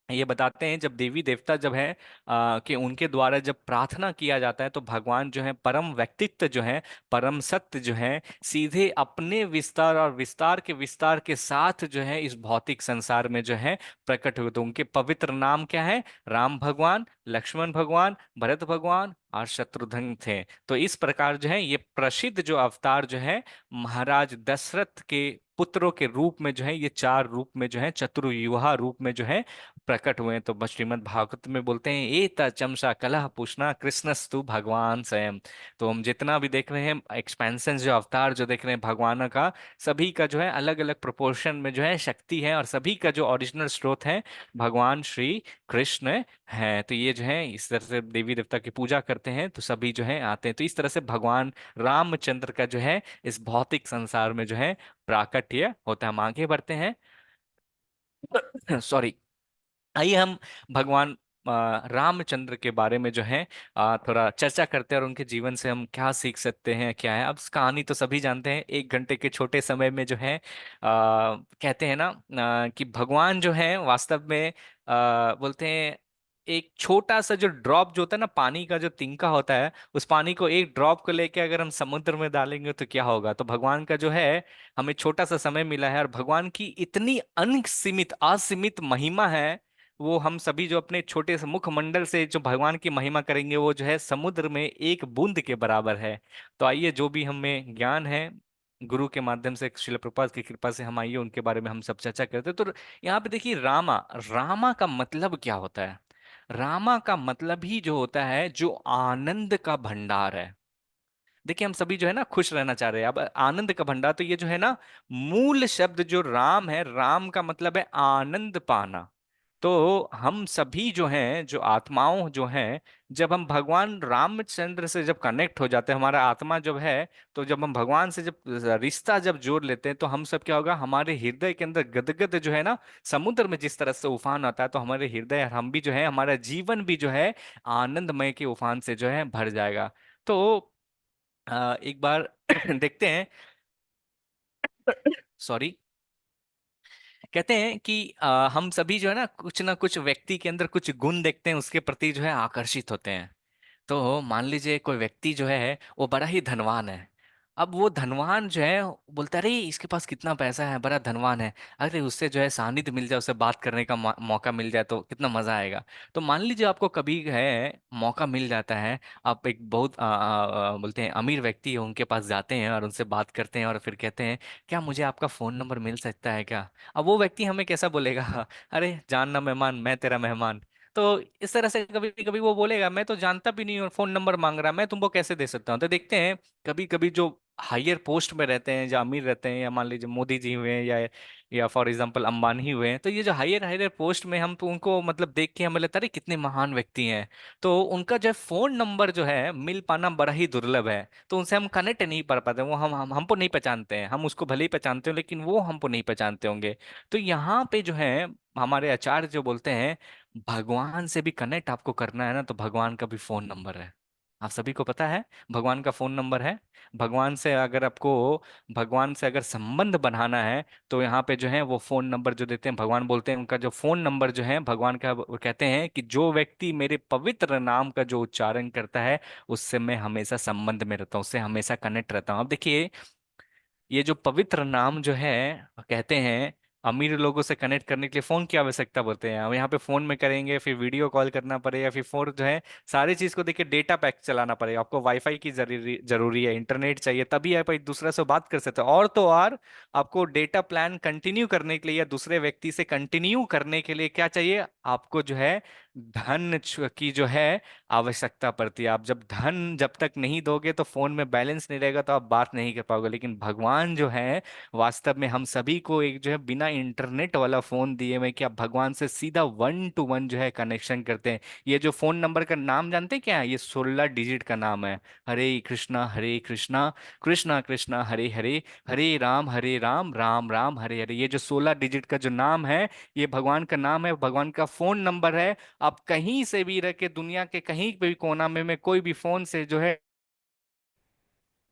ये बताते हैं, जब देवी देवता जब है कि उनके द्वारा जब प्रार्थना किया जाता है तो भगवान जो है परम व्यक्तित्व जो है, परम सत्य जो है, सीधे अपने विस्तार और विस्तार के विस्तार के साथ जो है इस भौतिक संसार में जो है प्रकट हुए। तो उनके पवित्र नाम क्या है? राम भगवान, लक्ष्मण भगवान, भरत भगवान और शत्रुघ्न थे। तो इस प्रकार जो है ये प्रसिद्ध जो अवतार जो है महाराज दशरथ के पुत्रों के रूप में जो है, ये चार रूप में जो है, चतुर्युहा रूप में जो है प्रकट हुए हैं। तो बस श्रीमद् भागवत में बोलते हैं एता चमसा कलह पूषना कृष्णस्तु भगवान स्वयं। तो हम जितना भी देख रहे हैं एक्सपेंशन, जो अवतार जो देख रहे हैं भगवान का, सभी का जो है अलग अलग प्रोपोर्शन में जो है शक्ति है, और सभी का जो ओरिजिनल स्रोत है भगवान श्री कृष्ण है। तो ये जो है इस तरह से देवी देवता की पूजा करते हैं तो सभी जो है आते हैं। तो इस तरह से भगवान रामचंद्र का जो है इस भौतिक संसार में जो है प्राकट्य होता है। हम आगे बढ़ते हैं। सॉरी। आइए हम भगवान रामचंद्र के बारे में जो है थोड़ा चर्चा करते हैं, और उनके जीवन से हम क्या सीख सकते हैं, क्या है। अब इस कहानी तो सभी जानते हैं, 1 घंटे के छोटे समय में जो है कहते हैं ना कि भगवान जो है वास्तव में बोलते हैं एक छोटा सा जो ड्रॉप जो होता है ना, पानी का जो तिनका होता है, उस पानी को एक ड्रॉप को लेके अगर हम समुद्र में डालेंगे तो क्या होगा। तो भगवान का जो है हमें छोटा सा समय मिला है, और भगवान की इतनी अनसीमित असीमित महिमा है, वो हम सभी जो अपने छोटे से मुखमंडल से जो भगवान की महिमा करेंगे वो जो है समुद्र में एक बूंद के बराबर है। तो आइए जो भी हमें ज्ञान है गुरु के माध्यम से, शिल प्रभुपाद की कृपा से, हम आइए उनके बारे में हम सब चर्चा करते हैं। तो यहाँ पे देखिए रामा, रामा का मतलब क्या होता है? रामा का मतलब ही जो होता है जो आनंद का भंडार है। देखिए हम सभी जो है ना खुश रहना चाह रहे हैं, अब आनंद का भंडार, तो ये जो है ना मूल शब्द जो राम है, राम का मतलब है आनंद पाना। तो हम सभी जो हैं, जो आत्माओं जो हैं, जब हम भगवान रामचंद्र से जब कनेक्ट हो जाते हैं, हमारा आत्मा जब है, तो जब हम भगवान से जब रिश्ता जब जोड़ लेते हैं, तो हम सब क्या होगा, हमारे हृदय के अंदर गदगद जो है ना, समुद्र में जिस तरह से उफान आता है, तो हमारे हृदय, हम भी जो है, हमारा जीवन भी जो है आनंदमय के उफान से जो है भर जाएगा। तो एक बार देखते हैं। सॉरी। कहते हैं कि हम सभी जो है ना कुछ व्यक्ति के अंदर कुछ गुण देखते हैं, उसके प्रति जो है आकर्षित होते हैं। तो मान लीजिए कोई व्यक्ति जो है वो बड़ा ही धनवान है। अब वो धनवान जो है बोलता है अरे इसके पास कितना पैसा है, बड़ा धनवान है, अरे उससे जो है सानिध्य मिल जाए, उससे बात करने का मौका मिल जाए तो कितना मजा आएगा। तो मान लीजिए आपको कभी है मौका मिल जाता है, आप एक बहुत बोलते हैं अमीर व्यक्ति है, उनके पास जाते हैं और उनसे बात करते हैं, और फिर कहते हैं क्या मुझे आपका फोन नंबर मिल सकता है क्या? अब वो व्यक्ति हमें कैसा बोलेगा? अरे जानना मेहमान, मैं तेरा मेहमान। तो इस तरह से कभी कभी वो बोलेगा मैं तो जानता भी नहीं हूँ, फोन नंबर मांग रहा, मैं तुमको कैसे दे सकता हूँ। तो देखते हैं कभी कभी जो हायर पोस्ट में रहते हैं, जो अमीर रहते हैं, या मान लीजिए मोदी जी हुए हैं, या फॉर एग्जांपल अंबानी हुए हैं, तो ये जो हायर हायर पोस्ट में हम तो उनको मतलब देख के हमें लगता है अरे कितने महान व्यक्ति हैं। तो उनका जो है फोन नंबर जो है मिल पाना बड़ा ही दुर्लभ है, तो उनसे हम कनेक्ट नहीं कर पाते, वो हम हमको नहीं पहचानते हैं, हम उसको भले ही पहचानते हो लेकिन वो हमको नहीं पहचानते होंगे। तो यहाँ पे जो है हमारे आचार्य जो बोलते हैं भगवान से भी कनेक्ट आपको करना है ना, तो भगवान का भी फोन नंबर है। आप सभी को पता है भगवान का फोन नंबर है। भगवान से अगर आपको, भगवान से अगर संबंध बनाना है, तो यहाँ पे जो है वो फोन नंबर जो देते हैं, भगवान बोलते हैं उनका जो फोन नंबर जो है भगवान का, वो कहते हैं कि जो व्यक्ति मेरे पवित्र नाम का जो उच्चारण करता है उससे मैं हमेशा संबंध में रहता हूँ, उससे हमेशा कनेक्ट रहता हूँ। अब देखिए ये जो पवित्र नाम जो है, कहते हैं अमीर लोगों से कनेक्ट करने के लिए फोन की आवश्यकता बोलते हैं, हम यहाँ पे फोन में करेंगे, फिर वीडियो कॉल करना पड़ेगा, फिर फोन जो है सारी चीज को देखिए डेटा पैक चलाना पड़ेगा, आपको वाईफाई की जरूरी जरूरी है, इंटरनेट चाहिए, तभी आप एक दूसरे से बात कर सकते हो। और तो और आपको डेटा प्लान कंटिन्यू करने के लिए या दूसरे व्यक्ति से कंटिन्यू करने के लिए क्या चाहिए, आपको जो है धन की जो है आवश्यकता पड़ती है। आप जब धन जब तक नहीं दोगे तो फोन में बैलेंस नहीं रहेगा, तो आप बात नहीं कर पाओगे। लेकिन भगवान जो है वास्तव में हम सभी को एक जो है बिना इंटरनेट वाला फोन दिए हुए हैं कि आप भगवान से सीधा 1 to 1 जो है कनेक्शन करते हैं। ये जो फोन नंबर का नाम जानते हैं क्या है? ये 16 डिजिट का नाम है। हरे कृष्णा कृष्णा कृष्णा हरे हरे, हरे राम राम राम हरे हरे। ये जो 16 डिजिट का जो नाम है, ये भगवान का नाम है, भगवान का फोन नंबर है। आप कहीं से भी रह के, दुनिया के कहीं पे भी कोना में कोई भी फोन से जो है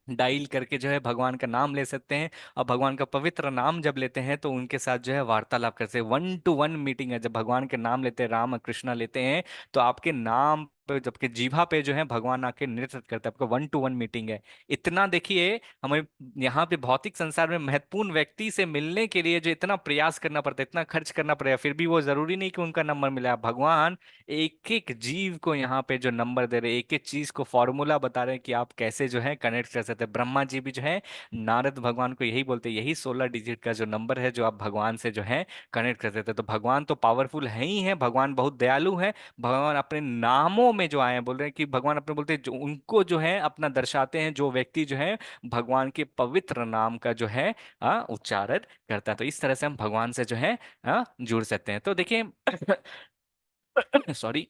डायल करके जो है भगवान का नाम ले सकते हैं। और भगवान का पवित्र नाम जब लेते हैं तो उनके साथ जो है वार्तालाप करते हैं। 1 to 1 मीटिंग है। जब भगवान के नाम लेते हैं, राम और कृष्णा लेते हैं, तो आपके नाम पे, जबकि जीभा पे जो है भगवान आके नृत्य करते हैं। आपका 1 to 1 मीटिंग है। इतना देखिए, हमें यहाँ पे भौतिक संसार में महत्वपूर्ण व्यक्ति से मिलने के लिए जो इतना प्रयास करना पड़ता है, इतना खर्च करना पड़ेगा, फिर भी वो जरूरी नहीं कि उनका नंबर मिला। भगवान एक एक जीव को यहाँ पे जो नंबर दे रहे हैं, एक एक चीज को फॉर्मूला बता रहे हैं कि आप कैसे जो है कनेक्ट कर सकते हैं। ब्रह्मा जी भी जो है नारद भगवान को यही बोलते हैं, यही 16 डिजिट का जो नंबर है जो आप भगवान से जो है कनेक्ट कर सकते हैं। तो भगवान तो पावरफुल है ही है, भगवान बहुत दयालु है। भगवान अपने नामों में जो आए हैं, बोल रहे हैं कि भगवान अपने बोलते हैं जो उनको जो है अपना दर्शाते हैं, जो व्यक्ति जो है भगवान के पवित्र नाम का जो है उच्चारण करता है। तो इस तरह से हम भगवान से जो है जुड़ सकते हैं। तो देखिए सॉरी,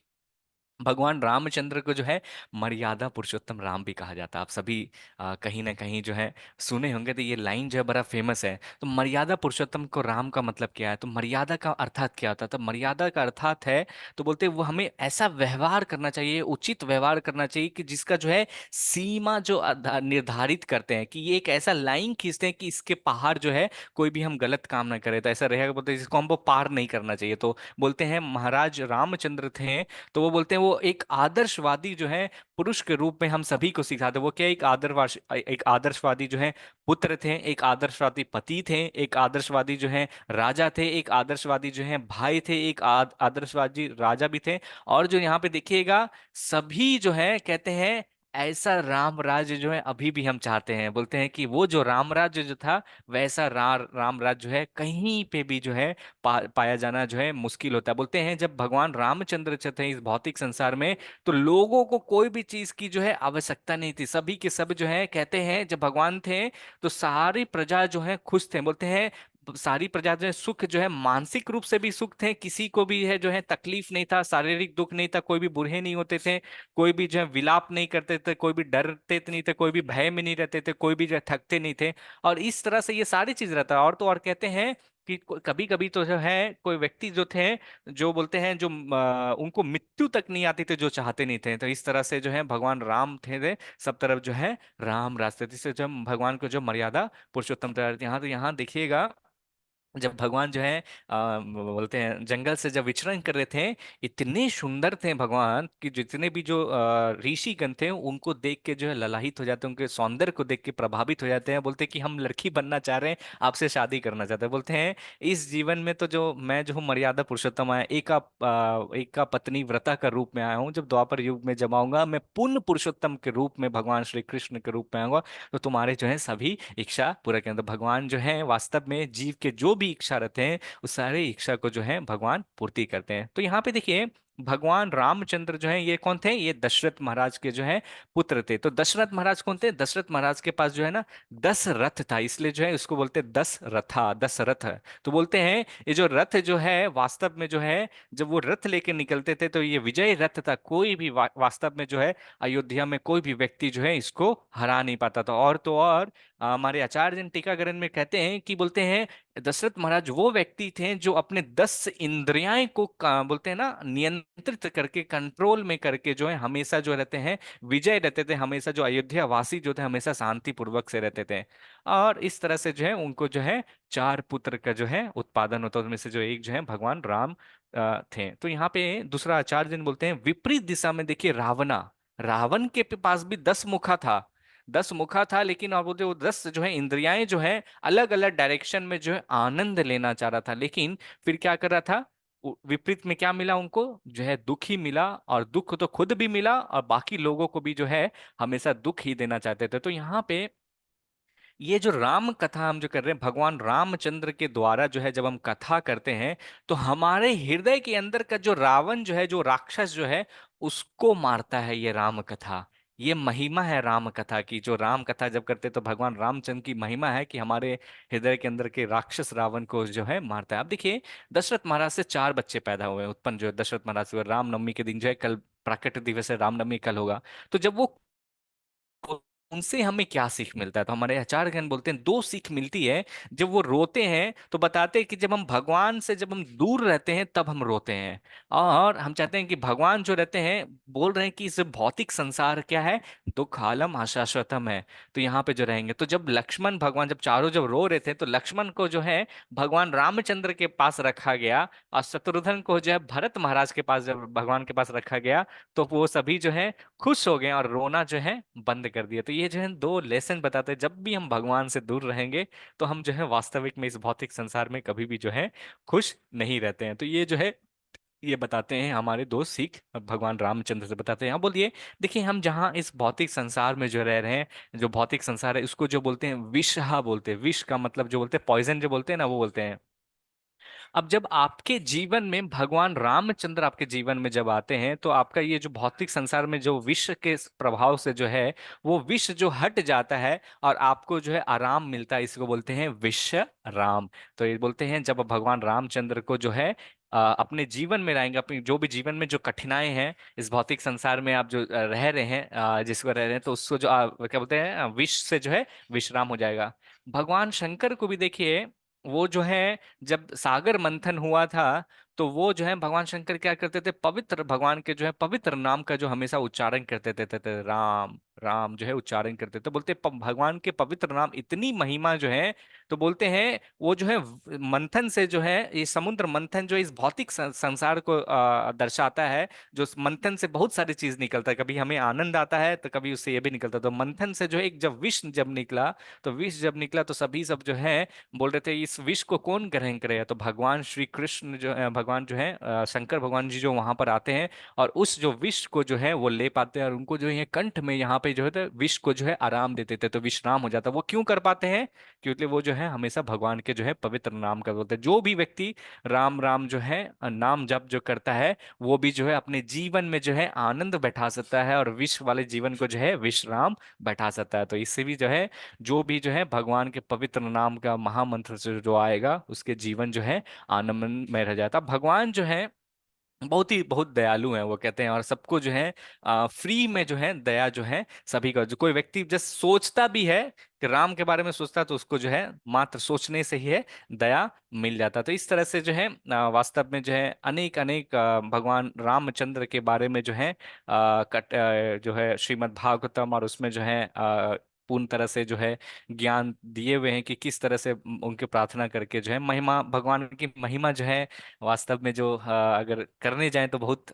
भगवान रामचंद्र को जो है मर्यादा पुरुषोत्तम राम भी कहा जाता है। आप सभी कहीं ना कहीं जो है सुने होंगे। तो ये लाइन जो है बड़ा फेमस है। तो मर्यादा पुरुषोत्तम को राम का मतलब क्या है? तो मर्यादा का अर्थात क्या होता है? तो मर्यादा का अर्थात है, तो बोलते हैं वो हमें ऐसा व्यवहार करना चाहिए, उचित व्यवहार करना चाहिए कि जिसका जो है सीमा जो निर्धारित करते हैं, कि ये एक ऐसा लाइन खींचते हैं कि इसके पहाड़ जो है कोई भी हम गलत काम ना करें। तो ऐसा रहेगा, बोलते हैं जिसको हमको पार नहीं करना चाहिए। तो बोलते हैं महाराज रामचंद्र थे, तो वो बोलते हैं वो एक आदर्शवादी जो है पुरुष के रूप में हम सभी को सिखाते। वो क्या, एक आदर्शवादी जो है पुत्र थे, एक आदर्शवादी पति थे, एक आदर्शवादी जो है राजा थे, एक आदर्शवादी जो है भाई थे, एक आदर्शवादी राजा भी थे। और जो यहाँ पे देखिएगा, सभी जो है कहते हैं ऐसा राम राज्य जो है अभी भी हम चाहते हैं। बोलते हैं कि वो जो राम राज्य जो था, वैसा राम राज्य जो है कहीं पे भी जो है पाया जाना जो है मुश्किल होता है। बोलते हैं जब भगवान रामचंद्र थे इस भौतिक संसार में, तो लोगों को कोई भी चीज की जो है आवश्यकता नहीं थी। सभी के सब जो है कहते हैं जब भगवान थे तो सारी प्रजा जो है खुश थे। बोलते हैं सारी प्रजा जो है सुख जो है मानसिक रूप से भी सुख थे, किसी को भी है जो है तकलीफ नहीं था, शारीरिक दुख नहीं था, कोई भी बूढ़े नहीं होते थे, कोई भी जो है विलाप नहीं करते थे, कोई भी डरते नहीं थे, कोई भी भय में नहीं रहते थे, कोई भी जो है थकते नहीं थे। और इस तरह से ये सारी चीज रहता है। और तो और कहते हैं कि कभी कभी तो जो है कोई व्यक्ति जो थे, जो बोलते हैं जो उनको मृत्यु तक नहीं आती थी, जो चाहते नहीं थे। तो इस तरह से जो है भगवान राम थे, सब तरफ जो है राम रास्ते थे। इससे जो भगवान को जो मर्यादा पुरुषोत्तम यहाँ, तो यहाँ देखिएगा जब भगवान जो है बोलते हैं जंगल से जब विचरण कर रहे थे, इतने सुंदर थे भगवान कि जितने भी जो ऋषि गण थे उनको देख के जो है ललाहित हो जाते हैं, उनके सौंदर्य को देख के प्रभावित हो जाते हैं। बोलते हैं कि हम लड़की बनना चाह रहे हैं, आपसे शादी करना चाहते हैं। बोलते हैं इस जीवन में तो जो मैं जो हूँ मर्यादा पुरुषोत्तम आया, एक का पत्नी व्रता का रूप में आया हूँ। जब द्वापर युग में जब आऊंगा, मैं पुण्य पुरुषोत्तम के रूप में भगवान श्री कृष्ण के रूप में आऊंगा, तो तुम्हारे जो है सभी इच्छा पूरा करें। तो भगवान जो है वास्तव में जीव के जो भी इच्छा रहते हैं, उस सारे इच्छा को जो है भगवान पूर्ति करते हैं। तो यहाँ पे देखिए भगवान रामचंद्र जो है ये कौन थे? ये दशरथ महाराज के जो है पुत्र थे। तो दशरथ महाराज कौन थे? दशरथ महाराज के पास जो है ना 10 रथ था, इसलिए जो है उसको बोलते हैं 10 रथा, 10 रथ। तो बोलते हैं ये जो रथ जो है वास्तव में जो है, जब वो रथ लेके निकलते थे तो ये विजय रथ था। कोई भी वास्तव में जो है अयोध्या में कोई भी व्यक्ति जो है इसको हरा नहीं पाता था। और तो और हमारे आचार्य जन टीकाकरण में कहते हैं कि बोलते हैं दशरथ महाराज वो व्यक्ति थे जो अपने 10 इंद्रियां को बोलते हैं ना नियंत्रित करके, कंट्रोल में करके जो है हमेशा जो रहते हैं विजय रहते थे। हमेशा जो अयोध्या वासी जो थे हमेशा शांति पूर्वक से रहते थे। और इस तरह से जो है उनको जो है 4 पुत्र का जो है उत्पादन होता है, उनमें से जो एक जो है भगवान राम थे। तो यहाँ पे दूसरा आचार्य जन बोलते हैं विपरीत दिशा में देखिए रावणा, रावण के पास भी 10 मुखा था, 10 मुखा था, लेकिन और वो 10 जो है इंद्रियाएं जो है अलग अलग डायरेक्शन में जो है आनंद लेना चाह रहा था। लेकिन फिर क्या कर रहा था? विपरीत में क्या मिला उनको? जो है दुख ही मिला। और दुख तो खुद भी मिला और बाकी लोगों को भी जो है हमेशा दुख ही देना चाहते थे। तो यहाँ पे ये जो राम कथा हम जो कर रहे हैं, भगवान रामचंद्र के द्वारा जो है जब हम कथा करते हैं, तो हमारे हृदय के अंदर का जो रावण जो है, जो राक्षस जो है, उसको मारता है ये राम कथा। ये महिमा है राम कथा की। जो राम कथा जब करते तो भगवान रामचंद्र की महिमा है कि हमारे हृदय के अंदर के राक्षस रावण को जो है मारता है। अब देखिए, दशरथ महाराज से चार बच्चे पैदा हुए, उत्पन्न जो है दशरथ महाराज से हुए। रामनवमी के दिन जो है, कल प्राकट्य दिवस है, रामनवमी कल होगा। तो जब वो, उनसे हमें क्या सीख मिलता है? तो हमारे आचार्यगण बोलते हैं दो सीख मिलती है। जब वो रोते हैं तो बताते हैं कि जब हम भगवान से, जब हम दूर रहते हैं तब हम रोते हैं। और हम चाहते हैं कि भगवान जो रहते हैं, बोल रहे हैं कि इस भौतिक संसार क्या है, दुख आलम अशाश्वतम है। तो यहाँ पे जो रहेंगे, तो जब लक्ष्मण भगवान, जब चारों जब रो रहे थे, तो लक्ष्मण को जो है भगवान रामचंद्र के पास रखा गया, और शत्रुघ्न को जो है भरत महाराज के पास, जब भगवान के पास रखा गया, तो वो सभी जो है खुश हो गए और रोना जो है बंद कर दिया। तो ये जो है दो लेसन बताते हैं, जब भी हम भगवान से दूर रहेंगे तो हम जो है वास्तविक में इस भौतिक संसार में कभी भी जो है खुश नहीं रहते हैं। तो ये जो है, ये बताते हैं हमारे दो सीख भगवान रामचंद्र से बताते हैं। हाँ बोलिए। देखिए, हम जहाँ इस भौतिक संसार में जो रह रहे हैं, जो भौतिक संसार है, उसको जो बोलते हैं विषहा बोलते हैं। विष का मतलब जो बोलते हैं पॉइजन, जो बोलते हैं ना, वो बोलते हैं। अब जब आपके जीवन में भगवान रामचंद्र आपके जीवन में जब आते हैं, तो आपका ये जो भौतिक संसार में जो विष के प्रभाव से जो है, वो विष जो हट जाता है और आपको जो है आराम मिलता है। इसको बोलते हैं विश्राम। तो ये बोलते हैं जब भगवान रामचंद्र को जो है अपने जीवन में लाएंगे, अपनी जो भी जीवन में जो कठिनाई है, इस भौतिक संसार में आप जो रह रहे हैं, जिसको रह रहे हैं, तो उसको जो क्या बोलते हैं, विष से जो है विश्राम हो जाएगा। भगवान शंकर को भी देखिए, वो जो है जब सागर मंथन हुआ था, तो वो जो है भगवान शंकर क्या करते थे, पवित्र भगवान के जो है पवित्र नाम का जो हमेशा उच्चारण करते थे, राम राम जो है उच्चारण करते थे। बोलते भगवान के पवित्र नाम इतनी महिमा जो है, तो बोलते हैं वो जो है मंथन से जो है, ये समुद्र मंथन जो इस भौतिक संसार को दर्शाता है। जो उस मंथन से बहुत सारी चीज निकलता है, कभी हमें आनंद आता है तो कभी उससे ये भी निकलता है। तो मंथन से जो है एक जब विष जब निकला, तो विष जब निकला तो सभी सब जो है बोल रहे थे इस विष को कौन ग्रहण करेगा। तो भगवान श्री कृष्ण जो भगवान जो है शंकर भगवान जी जो वहां पर आते हैं, और उस जो विष को जो है वो ले पाते हैं, और उनको जो है कंठ में यहाँ पे जो है तो विष को जो है आराम देते थे, तो विश्राम हो जाता। वो क्यों कर पाते हैं? क्योंकि वो जो है हमेशा भगवान के जो है पवित्र नाम का बोलते हैं। जो भी व्यक्ति राम राम जो है नाम जप जो करता है, वो भी जो है अपने जीवन में जो है आनंद बैठा सकता है, और विष वाले जीवन को जो है विश्राम बैठा सकता है। तो इससे भी जो है, जो भी जो है भगवान के पवित्र नाम का महामंत्र से जो आएगा, उसके जीवन जो है आनंद में रह जाता। भगवान जो है बहुत ही बहुत दयालु हैं, वो कहते हैं, और सबको जो है फ्री में जो है दया जो है सभी का। जो कोई व्यक्ति जस्ट सोचता भी है कि राम के बारे में सोचता है, तो उसको जो है मात्र सोचने से ही है दया मिल जाता है। तो इस तरह से जो है वास्तव में जो है अनेक अनेक भगवान रामचंद्र के बारे में जो है जो है श्रीमद् भागवतम, और उसमें जो है पूर्ण तरह से जो है ज्ञान दिए हुए हैं कि किस तरह से उनकी प्रार्थना करके जो है महिमा, भगवान की महिमा जो है वास्तव में जो अगर करने जाएं तो बहुत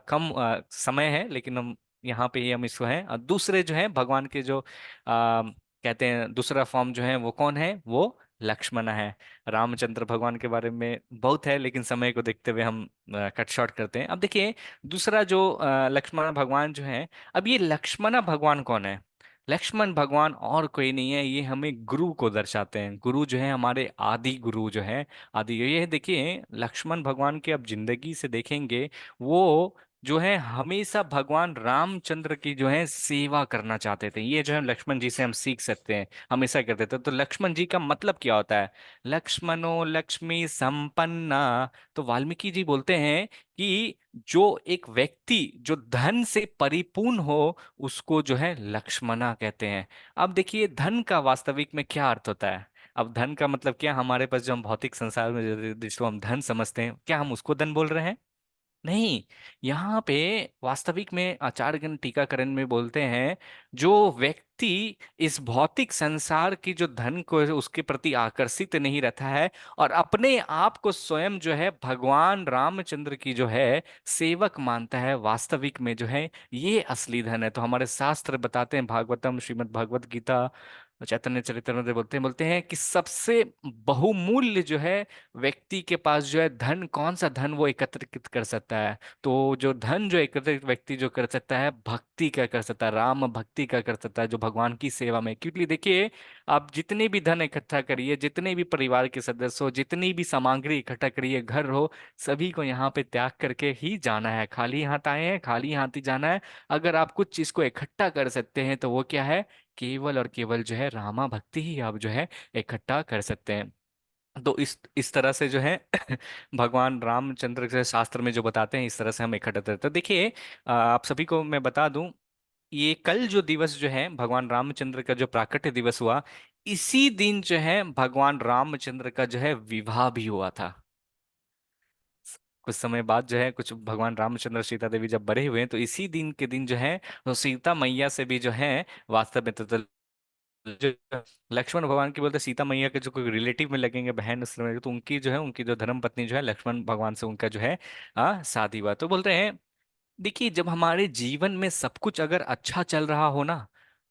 कम समय है, लेकिन हम यहाँ पे ही हम इसको हैं। और दूसरे जो है भगवान के जो कहते हैं दूसरा फॉर्म जो है वो कौन है, वो लक्ष्मण है। रामचंद्र भगवान के बारे में बहुत है, लेकिन समय को देखते हुए हम कट शॉर्ट करते हैं। अब देखिए, दूसरा जो लक्ष्मण भगवान जो है, अब ये लक्ष्मण भगवान कौन है? लक्ष्मण भगवान और कोई नहीं है, ये हमें गुरु को दर्शाते हैं। गुरु जो है हमारे आदि गुरु जो है, आदि ये देखिए लक्ष्मण भगवान की आप जिंदगी से देखेंगे, वो जो है हमेशा भगवान रामचंद्र की जो है सेवा करना चाहते थे। ये जो है लक्ष्मण जी से हम सीख सकते हैं, हमेशा करते थे। तो लक्ष्मण जी का मतलब क्या होता है? लक्ष्मणो लक्ष्मी संपन्ना। तो वाल्मीकि जी बोलते हैं कि जो एक व्यक्ति जो धन से परिपूर्ण हो, उसको जो है लक्ष्मणा कहते हैं। अब देखिए, धन का वास्तविक में क्या अर्थ होता है? अब धन का मतलब क्या, हमारे पास जो हम भौतिक संसार में जिसको हम धन समझते हैं, क्या हम उसको धन बोल रहे हैं? नहीं। यहाँ पे वास्तविक में आचार्यगण टीकाकरण में बोलते हैं, जो व्यक्ति इस भौतिक संसार की जो धन को उसके प्रति आकर्षित नहीं रहता है, और अपने आप को स्वयं जो है भगवान रामचंद्र की जो है सेवक मानता है, वास्तविक में जो है ये असली धन है। तो हमारे शास्त्र बताते हैं, भागवतम, श्रीमद् भागवत गीता, चैतन्य चरितमृत बोलते हैं कि सबसे बहुमूल्य जो है व्यक्ति के पास जो है धन, कौन सा धन वो एकत्रित कर सकता है? तो जो धन जो एकत्रित व्यक्ति जो कर सकता है, भक्ति का कर सकता है, राम भक्ति का कर सकता है, जो भगवान की सेवा में। क्योंकि देखिए, आप जितने भी धन इकट्ठा करिए, जितने भी परिवार के सदस्य हो, जितनी भी सामग्री इकट्ठा करिए, घर हो, सभी को यहाँ पे त्याग करके ही जाना है। खाली हाथ आए हैं, खाली हाथ ही जाना है। अगर आप कुछ चीज को इकट्ठा कर सकते हैं तो वो क्या है? केवल और केवल जो है रामा भक्ति ही आप जो है इकट्ठा कर सकते हैं। तो इस तरह से जो है भगवान रामचंद्र के शास्त्र में जो बताते हैं, इस तरह से हम इकट्ठा करते हैं। तो देखिए, आप सभी को मैं बता दूं, ये कल जो दिवस जो है भगवान रामचंद्र का जो प्राकट्य दिवस हुआ, इसी दिन जो है भगवान रामचंद्र का जो है विवाह भी हुआ था। कुछ समय बाद जो है, कुछ भगवान रामचंद्र सीता देवी जब बड़े हुए तो इसी दिन के दिन जो है, तो सीता मैया से भी जो है वास्तव में तो जो लक्ष्मण भगवान की बोलते सीता मैया के जो कोई रिलेटिव में लगेंगे, बहन उस समय, तो उनकी जो है, उनकी जो धर्म पत्नी जो है लक्ष्मण भगवान से उनका जो है शादी हुआ। तो बोलते हैं, देखिए जब हमारे जीवन में सब कुछ अगर अच्छा चल रहा हो ना,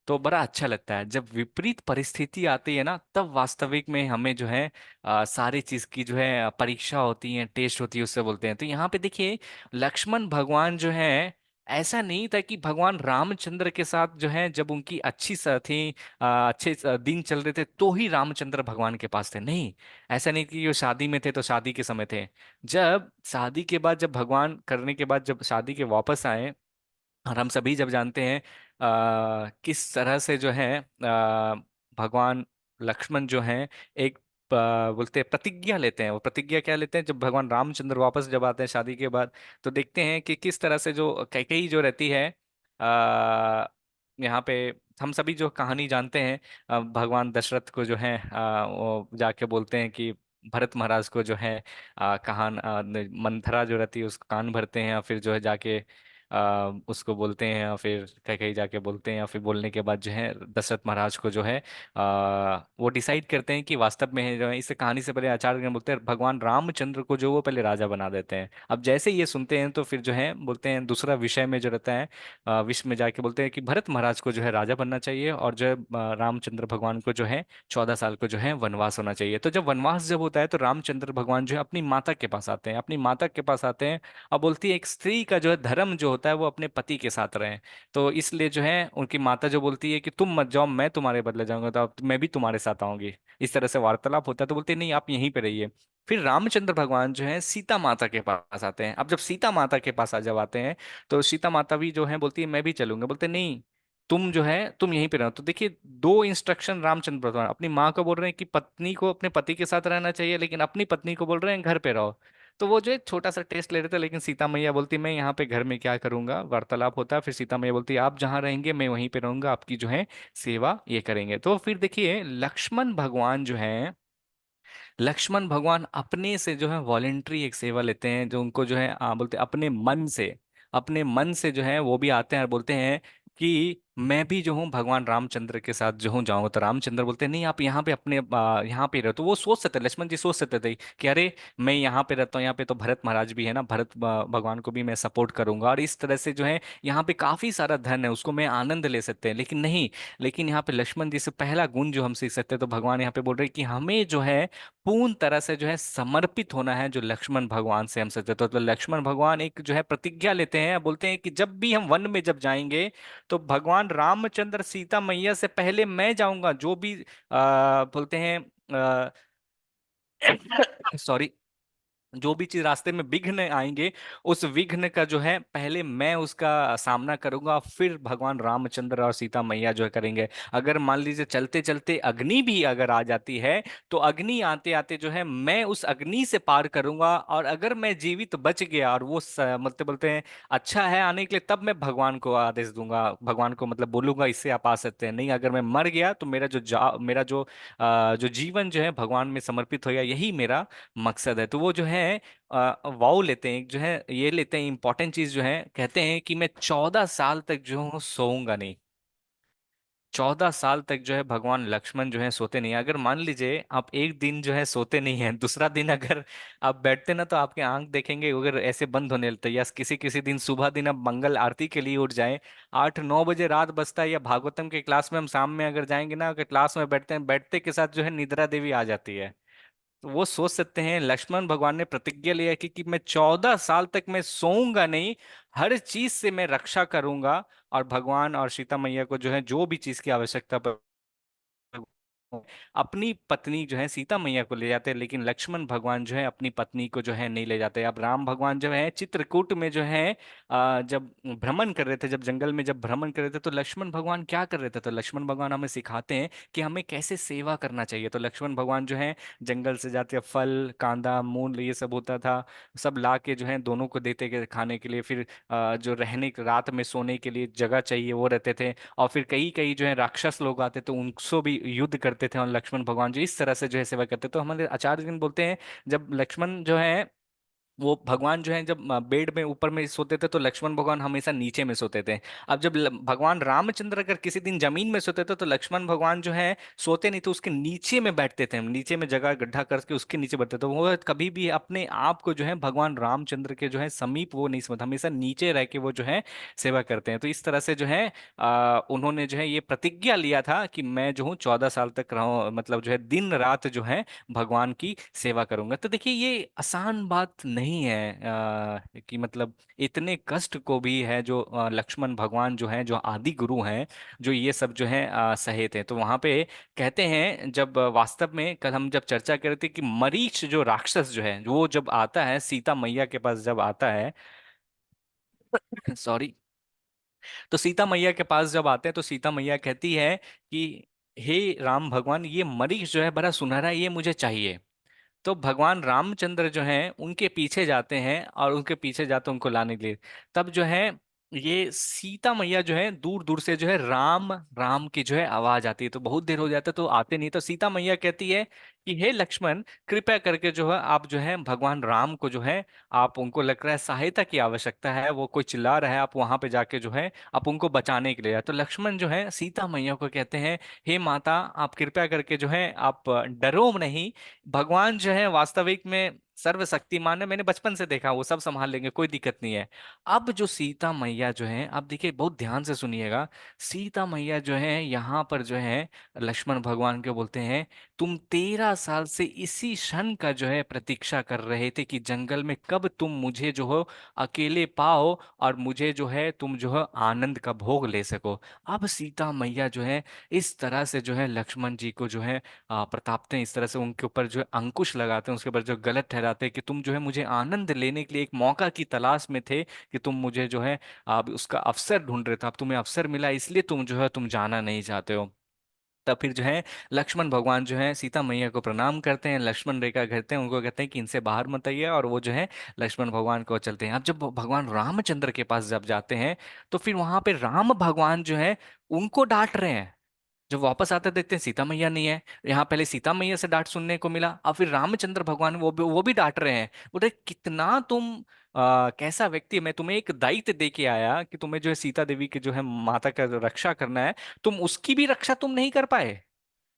तो बड़ा अच्छा लगता है। जब विपरीत परिस्थिति आती है ना, तब वास्तविक में हमें जो है सारी चीज की जो है परीक्षा होती है, टेस्ट होती है, उससे बोलते हैं। तो यहाँ पे देखिए, लक्ष्मण भगवान जो है, ऐसा नहीं था कि भगवान रामचंद्र के साथ जो है जब उनकी अच्छी थी, अच्छे दिन चल रहे थे तो ही रामचंद्र भगवान के पास थे, नहीं। ऐसा नहीं कि वो शादी में थे तो शादी के समय थे। जब शादी के बाद, जब भगवान करने के बाद, जब शादी के वापस आए, और हम सभी जब जानते हैं किस तरह से जो है भगवान लक्ष्मण जो हैं, एक बोलते हैं प्रतिज्ञा लेते हैं। वो प्रतिज्ञा क्या लेते हैं, जब भगवान रामचंद्र वापस जब आते हैं शादी के बाद, तो देखते हैं कि किस तरह से जो कैकेयी जो रहती है, आ, यहाँ पे हम सभी जो कहानी जानते हैं, भगवान दशरथ को जो है वो जाके बोलते हैं कि भरत महाराज को जो है मंथरा जो रहती है उसका कान भरते हैं, और फिर जो है जाके उसको बोलते हैं, या फिर कहीं कहीं जाके बोलते हैं, या फिर बोलने के बाद जो है दशरथ महाराज को जो है वो डिसाइड करते हैं कि वास्तव में है जो है, इस कहानी से पहले आचार्यगण बोलते हैं भगवान रामचंद्र को जो वो पहले राजा बना देते हैं। अब जैसे ये सुनते हैं तो फिर जो है बोलते हैं दूसरा विषय में जो रहता है, विश्व में जाके बोलते हैं कि भरत महाराज को जो है राजा बनना चाहिए, और जो है रामचंद्र भगवान को जो है 14 साल को जो है वनवास होना चाहिए। तो जब वनवास जब होता है तो रामचंद्र भगवान जो है अपनी माता के पास आते हैं, अपनी माता के पास आते हैं, और बोलती है एक स्त्री का जो है धर्म जो होता है वो अपने पति के साथ रहे। तो इसलिए जो है उनकी माता जो बोलती है कि तुम मत जाओ, मैं तुम्हारे बदले जाऊंगा, तो अब मैं भी तुम्हारे साथ आऊंगी। इस तरह से वार्तालाप होता है, तो बोलते हैं, नहीं आप यहीं पे रहिए। फिर रामचंद्र भगवान जो है सीता माता के पास आते हैं। अब जब सीता माता के पास आ जब आते हैं, तो सीता माता भी जो है बोलती है मैं भी चलूंगा। बोलते हैं, नहीं, तुम जो है तुम यहीं पे रहो। तो देखिए, दो इंस्ट्रक्शन रामचंद्र भगवान अपनी माँ को बोल रहे हैं कि पत्नी को अपने पति के साथ रहना चाहिए, लेकिन अपनी पत्नी को बोल रहे हैं घर पे रहो। तो वो जो एक छोटा सा टेस्ट ले रहे थे, लेकिन सीता मैया बोलती मैं यहाँ पे घर में क्या करूंगा। वार्तालाप होता है, फिर सीता मैया बोलती आप जहाँ रहेंगे मैं वहीं पे रहूंगा, आपकी जो है सेवा ये करेंगे। तो फिर देखिए लक्ष्मण भगवान जो है, लक्ष्मण भगवान अपने से जो है वॉलेंट्री एक सेवा लेते हैं, जो उनको जो है बोलते हैं अपने मन से, अपने मन से जो है वो भी आते हैं और बोलते हैं कि मैं भी जो हूँ भगवान रामचंद्र के साथ जो हूँ जाऊंगा। तो रामचंद्र बोलते हैं नहीं, आप यहाँ पे अपने यहाँ पे रहो। तो वो सोच सकते, लक्ष्मण जी सोच सकते थे कि अरे मैं यहाँ पे रहता हूँ, यहाँ पे तो भरत महाराज भी है ना, भरत भगवान को भी मैं सपोर्ट करूंगा, और इस तरह से जो है यहाँ पे काफी सारा धन है उसको मैं आनंद ले सकते हैं। लेकिन नहीं, लेकिन यहाँ पे लक्ष्मण जी से पहला गुण जो हम सीख सकते हैं, तो भगवान यहाँ पे बोल रहे हैं कि हमें जो है पूर्ण तरह से जो है समर्पित होना है, जो लक्ष्मण भगवान से हम सकते। तो लक्ष्मण भगवान एक जो है प्रतिज्ञा लेते हैं, बोलते हैं कि जब भी हम वन में जब जाएंगे, तो भगवान रामचंद्र सीता मैया से पहले मैं जाऊंगा। जो भी बोलते हैं सॉरी, जो भी चीज रास्ते में विघ्न आएंगे, उस विघ्न का जो है पहले मैं उसका सामना करूंगा, फिर भगवान रामचंद्र और सीता मैया जो है करेंगे। अगर मान लीजिए चलते चलते अग्नि भी अगर आ जाती है, तो अग्नि आते आते जो है मैं उस अग्नि से पार करूंगा, और अगर मैं जीवित बच गया और वो मतलब बोलते हैं अच्छा है आने के लिए, तब मैं भगवान को आदेश दूंगा, भगवान को मतलब बोलूंगा इससे आप आ सकते हैं। नहीं, अगर मैं मर गया तो मेरा जो जो जीवन जो है भगवान में समर्पित हो गया, यही मेरा मकसद है। तो वो जो है वाव लेते हैं, एक जो है ये लेते हैं इंपॉर्टेंट चीज जो है, कहते हैं कि मैं 14 साल तक जो हूँ सोऊंगा नहीं। 14 साल तक जो है भगवान लक्ष्मण जो है सोते नहीं। अगर मान लीजिए आप एक दिन जो है सोते नहीं है, दूसरा दिन अगर आप बैठते ना, तो आपके आंख देखेंगे अगर ऐसे बंद होने लगते हैं, या किसी किसी दिन सुबह दिन आप मंगल आरती के लिए उठ जाएं, 8-9 बजे रात बजता है, या भागवतम के क्लास में हम शाम में अगर जाएंगे ना, अगर क्लास में बैठते हैं, बैठते के साथ जो है निद्रा देवी आ जाती है। तो वो सोच सकते हैं लक्ष्मण भगवान ने प्रतिज्ञा लिया कि मैं 14 साल तक मैं सोऊंगा नहीं, हर चीज से मैं रक्षा करूंगा, और भगवान और सीता मैया को जो है जो भी चीज की आवश्यकता अपनी पत्नी जो है सीता मैया को ले जाते हैं, लेकिन लक्ष्मण भगवान जो है अपनी पत्नी को जो है नहीं ले जाते। अब राम भगवान जो है चित्रकूट में जो है जब भ्रमण कर रहे थे, जब जंगल में जब भ्रमण कर रहे थे, तो लक्ष्मण भगवान क्या कर रहे थे? तो लक्ष्मण भगवान हमें सिखाते हैं कि हमें कैसे सेवा करना चाहिए। तो लक्ष्मण भगवान जो है जंगल से जाते फल कांदा मूल ये सब होता था, सब ला के जो है दोनों को देते के खाने के लिए। फिर जो रहने रात में सोने के लिए जगह चाहिए वो रहते थे। और फिर कई कई जो है राक्षस लोग आते तो उनसे भी युद्ध करते थे, और लक्ष्मण भगवान जो इस तरह से जो है सेवा करते। तो हमारे आचार्य जी बोलते हैं जब लक्ष्मण जो है वो भगवान जो है जब बेड में ऊपर में सोते थे, तो लक्ष्मण भगवान हमेशा नीचे में सोते थे। अब जब भगवान रामचंद्र अगर किसी दिन जमीन में सोते थे, तो लक्ष्मण भगवान जो है सोते नहीं, तो उसके नीचे में बैठते थे, नीचे में जगह गड्ढा करके उसके नीचे बैठते थे। तो वो कभी भी अपने आप को जो है भगवान रामचंद्र के जो है समीप वो नहीं समझते, हमेशा नीचे रह के वो जो है सेवा करते हैं। तो इस तरह से जो है उन्होंने जो है ये प्रतिज्ञा लिया था कि मैं जो हूँ 14 साल तक रहूं, मतलब जो है दिन रात जो है भगवान की सेवा करूंगा। तो देखिए ये आसान बात नहीं है कि मतलब इतने कष्ट को भी है जो लक्ष्मण भगवान जो है जो आदि गुरु हैं, जो ये सब जो है सहे थे। तो वहां पे कहते हैं जब वास्तव में कल हम जब चर्चा कर रहे थे कि मरीच जो राक्षस जो है वो जब आता है सीता मैया के पास जब आता है, सॉरी, तो सीता मैया के पास जब आते हैं तो सीता मैया कहती है कि हे राम भगवान, ये मरीच जो है बड़ा सुनहरा है, ये मुझे चाहिए। तो भगवान रामचंद्र जो हैं उनके पीछे जाते हैं और उनके पीछे जाते हैं उनको लाने के लिए। तब जो है ये सीता मैया जो है दूर दूर से जो है राम राम की जो है आवाज आती है, तो बहुत देर हो जाता है तो आते नहीं। तो सीता मैया कहती है कि हे लक्ष्मण, कृपया करके जो है आप जो है भगवान राम को जो है आप उनको लग रहा है सहायता की आवश्यकता है, वो कोई चिल्ला रहा है, आप वहां पे जाके जो है आप उनको बचाने के लिए जाए। तो लक्ष्मण जो है सीता मैया को कहते हैं हे माता, आप कृपया करके जो है आप डरो नहीं, भगवान जो है वास्तविक में सर्वशक्तिमान है, मैंने बचपन से देखा, वो सब संभाल लेंगे, कोई दिक्कत नहीं है। अब जो सीता मैया जो है, आप देखिए बहुत ध्यान से सुनिएगा, सीता मैया जो है यहाँ पर जो है लक्ष्मण भगवान को बोलते हैं तुम 13 साल से इसी क्षण का जो है प्रतीक्षा कर रहे थे कि जंगल में कब तुम मुझे जो हो अकेले पाओ और मुझे जो है तुम जो है आनंद का भोग ले सको। अब सीता मैया जो है इस तरह से जो है लक्ष्मण जी को जो है प्रतापते हैं, इस तरह से उनके ऊपर जो है अंकुश लगाते हैं, उसके ऊपर जो गलत ठहराते हैं कि तुम जो है मुझे आनंद लेने के लिए एक मौका की तलाश में थे, कि तुम मुझे जो है अब उसका अवसर ढूंढ रहे थे, अब तुम्हें अवसर मिला इसलिए तुम जो है तुम जाना नहीं चाहते हो। तब फिर जो है लक्ष्मण भगवान जो है सीता मैया को प्रणाम करते हैं, लक्ष्मण रेखा करते हैं, उनको कहते हैं कि इनसे बाहर मत आइए, और वो जो है लक्ष्मण भगवान को चलते हैं। अब जब भगवान रामचंद्र के पास जब जाते हैं, तो फिर वहां पे राम भगवान जो है उनको डांट रहे हैं। जब वापस आते देखते हैं सीता मैया नहीं है, यहाँ पहले सीता मैया से डांट सुनने को मिला, अब फिर रामचंद्र भगवान वो भी डांट रहे हैं, बोले कितना तुम कैसा व्यक्ति है, मैं तुम्हें एक दायित्व दे के आया कि तुम्हें जो है सीता देवी के जो है माता का रक्षा करना है, तुम उसकी भी रक्षा तुम नहीं कर पाए।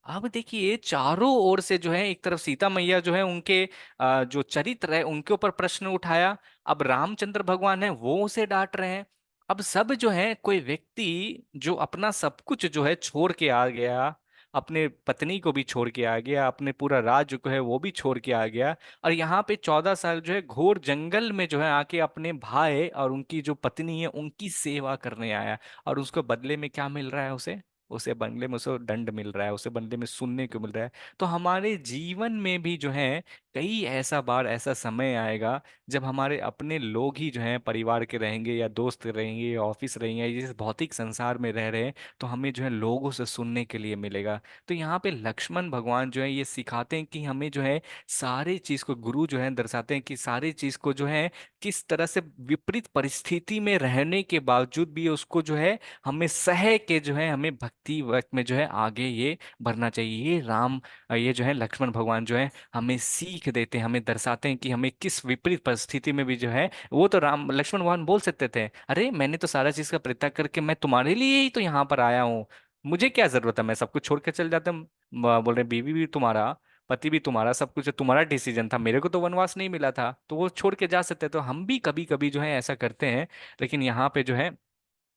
अब देखिए चारों ओर से जो है एक तरफ सीता मैया जो है उनके जो चरित्र है उनके ऊपर प्रश्न उठाया, अब रामचंद्र भगवान है वो उसे डांट रहे हैं। अब सब जो है कोई व्यक्ति जो अपना सब कुछ जो है छोड़ के आ गया, अपने पत्नी को भी छोड़ के आ गया, अपने पूरा राज्य को है वो भी छोड़ के आ गया, और यहाँ पे 14 साल जो है घोर जंगल में जो है आके अपने भाई और उनकी जो पत्नी है उनकी सेवा करने आया, और उसको बदले में क्या मिल रहा है उसे? उसे बदले में उसे दंड मिल रहा है, उसे बदले में सुनने को मिल रहा है। तो हमारे जीवन में भी जो है कई ऐसा बार ऐसा समय आएगा जब हमारे अपने लोग ही जो हैं परिवार के रहेंगे या दोस्त रहेंगे या ऑफिस रहेंगे या जिस भौतिक संसार में रह रहे हैं, तो हमें जो है लोगों से सुनने के लिए मिलेगा। तो यहाँ पे लक्ष्मण भगवान जो है ये सिखाते हैं कि हमें जो है सारे चीज को, गुरु जो है दर्शाते हैं कि सारी चीज को जो है किस तरह से विपरीत परिस्थिति में रहने के बावजूद भी उसको जो है हमें सह के जो है हमें भक्ति वर्ग में जो है आगे ये बढ़ना चाहिए। ये राम ये जो है लक्ष्मण भगवान जो है हमें सीख देते हैं, हमें दर्शाते हैं कि हमें किस विपरीत परिस्थिति में भी जो है, वो तो राम लक्ष्मण भगवान बोल सकते थे अरे मैंने तो सारा चीज का परित्याग करके मैं तुम्हारे लिए ही तो यहाँ पर आया हूँ, मुझे क्या जरूरत है, मैं सब कुछ छोड़ के चल जाता हूँ। बोल रहे बीवी भी तुम्हारा, पति भी तुम्हारा, सब कुछ तुम्हारा डिसीजन था, मेरे को तो वनवास नहीं मिला था, तो वो छोड़ के जा सकते। तो हम भी कभी कभी जो है ऐसा करते हैं, लेकिन यहाँ पे जो है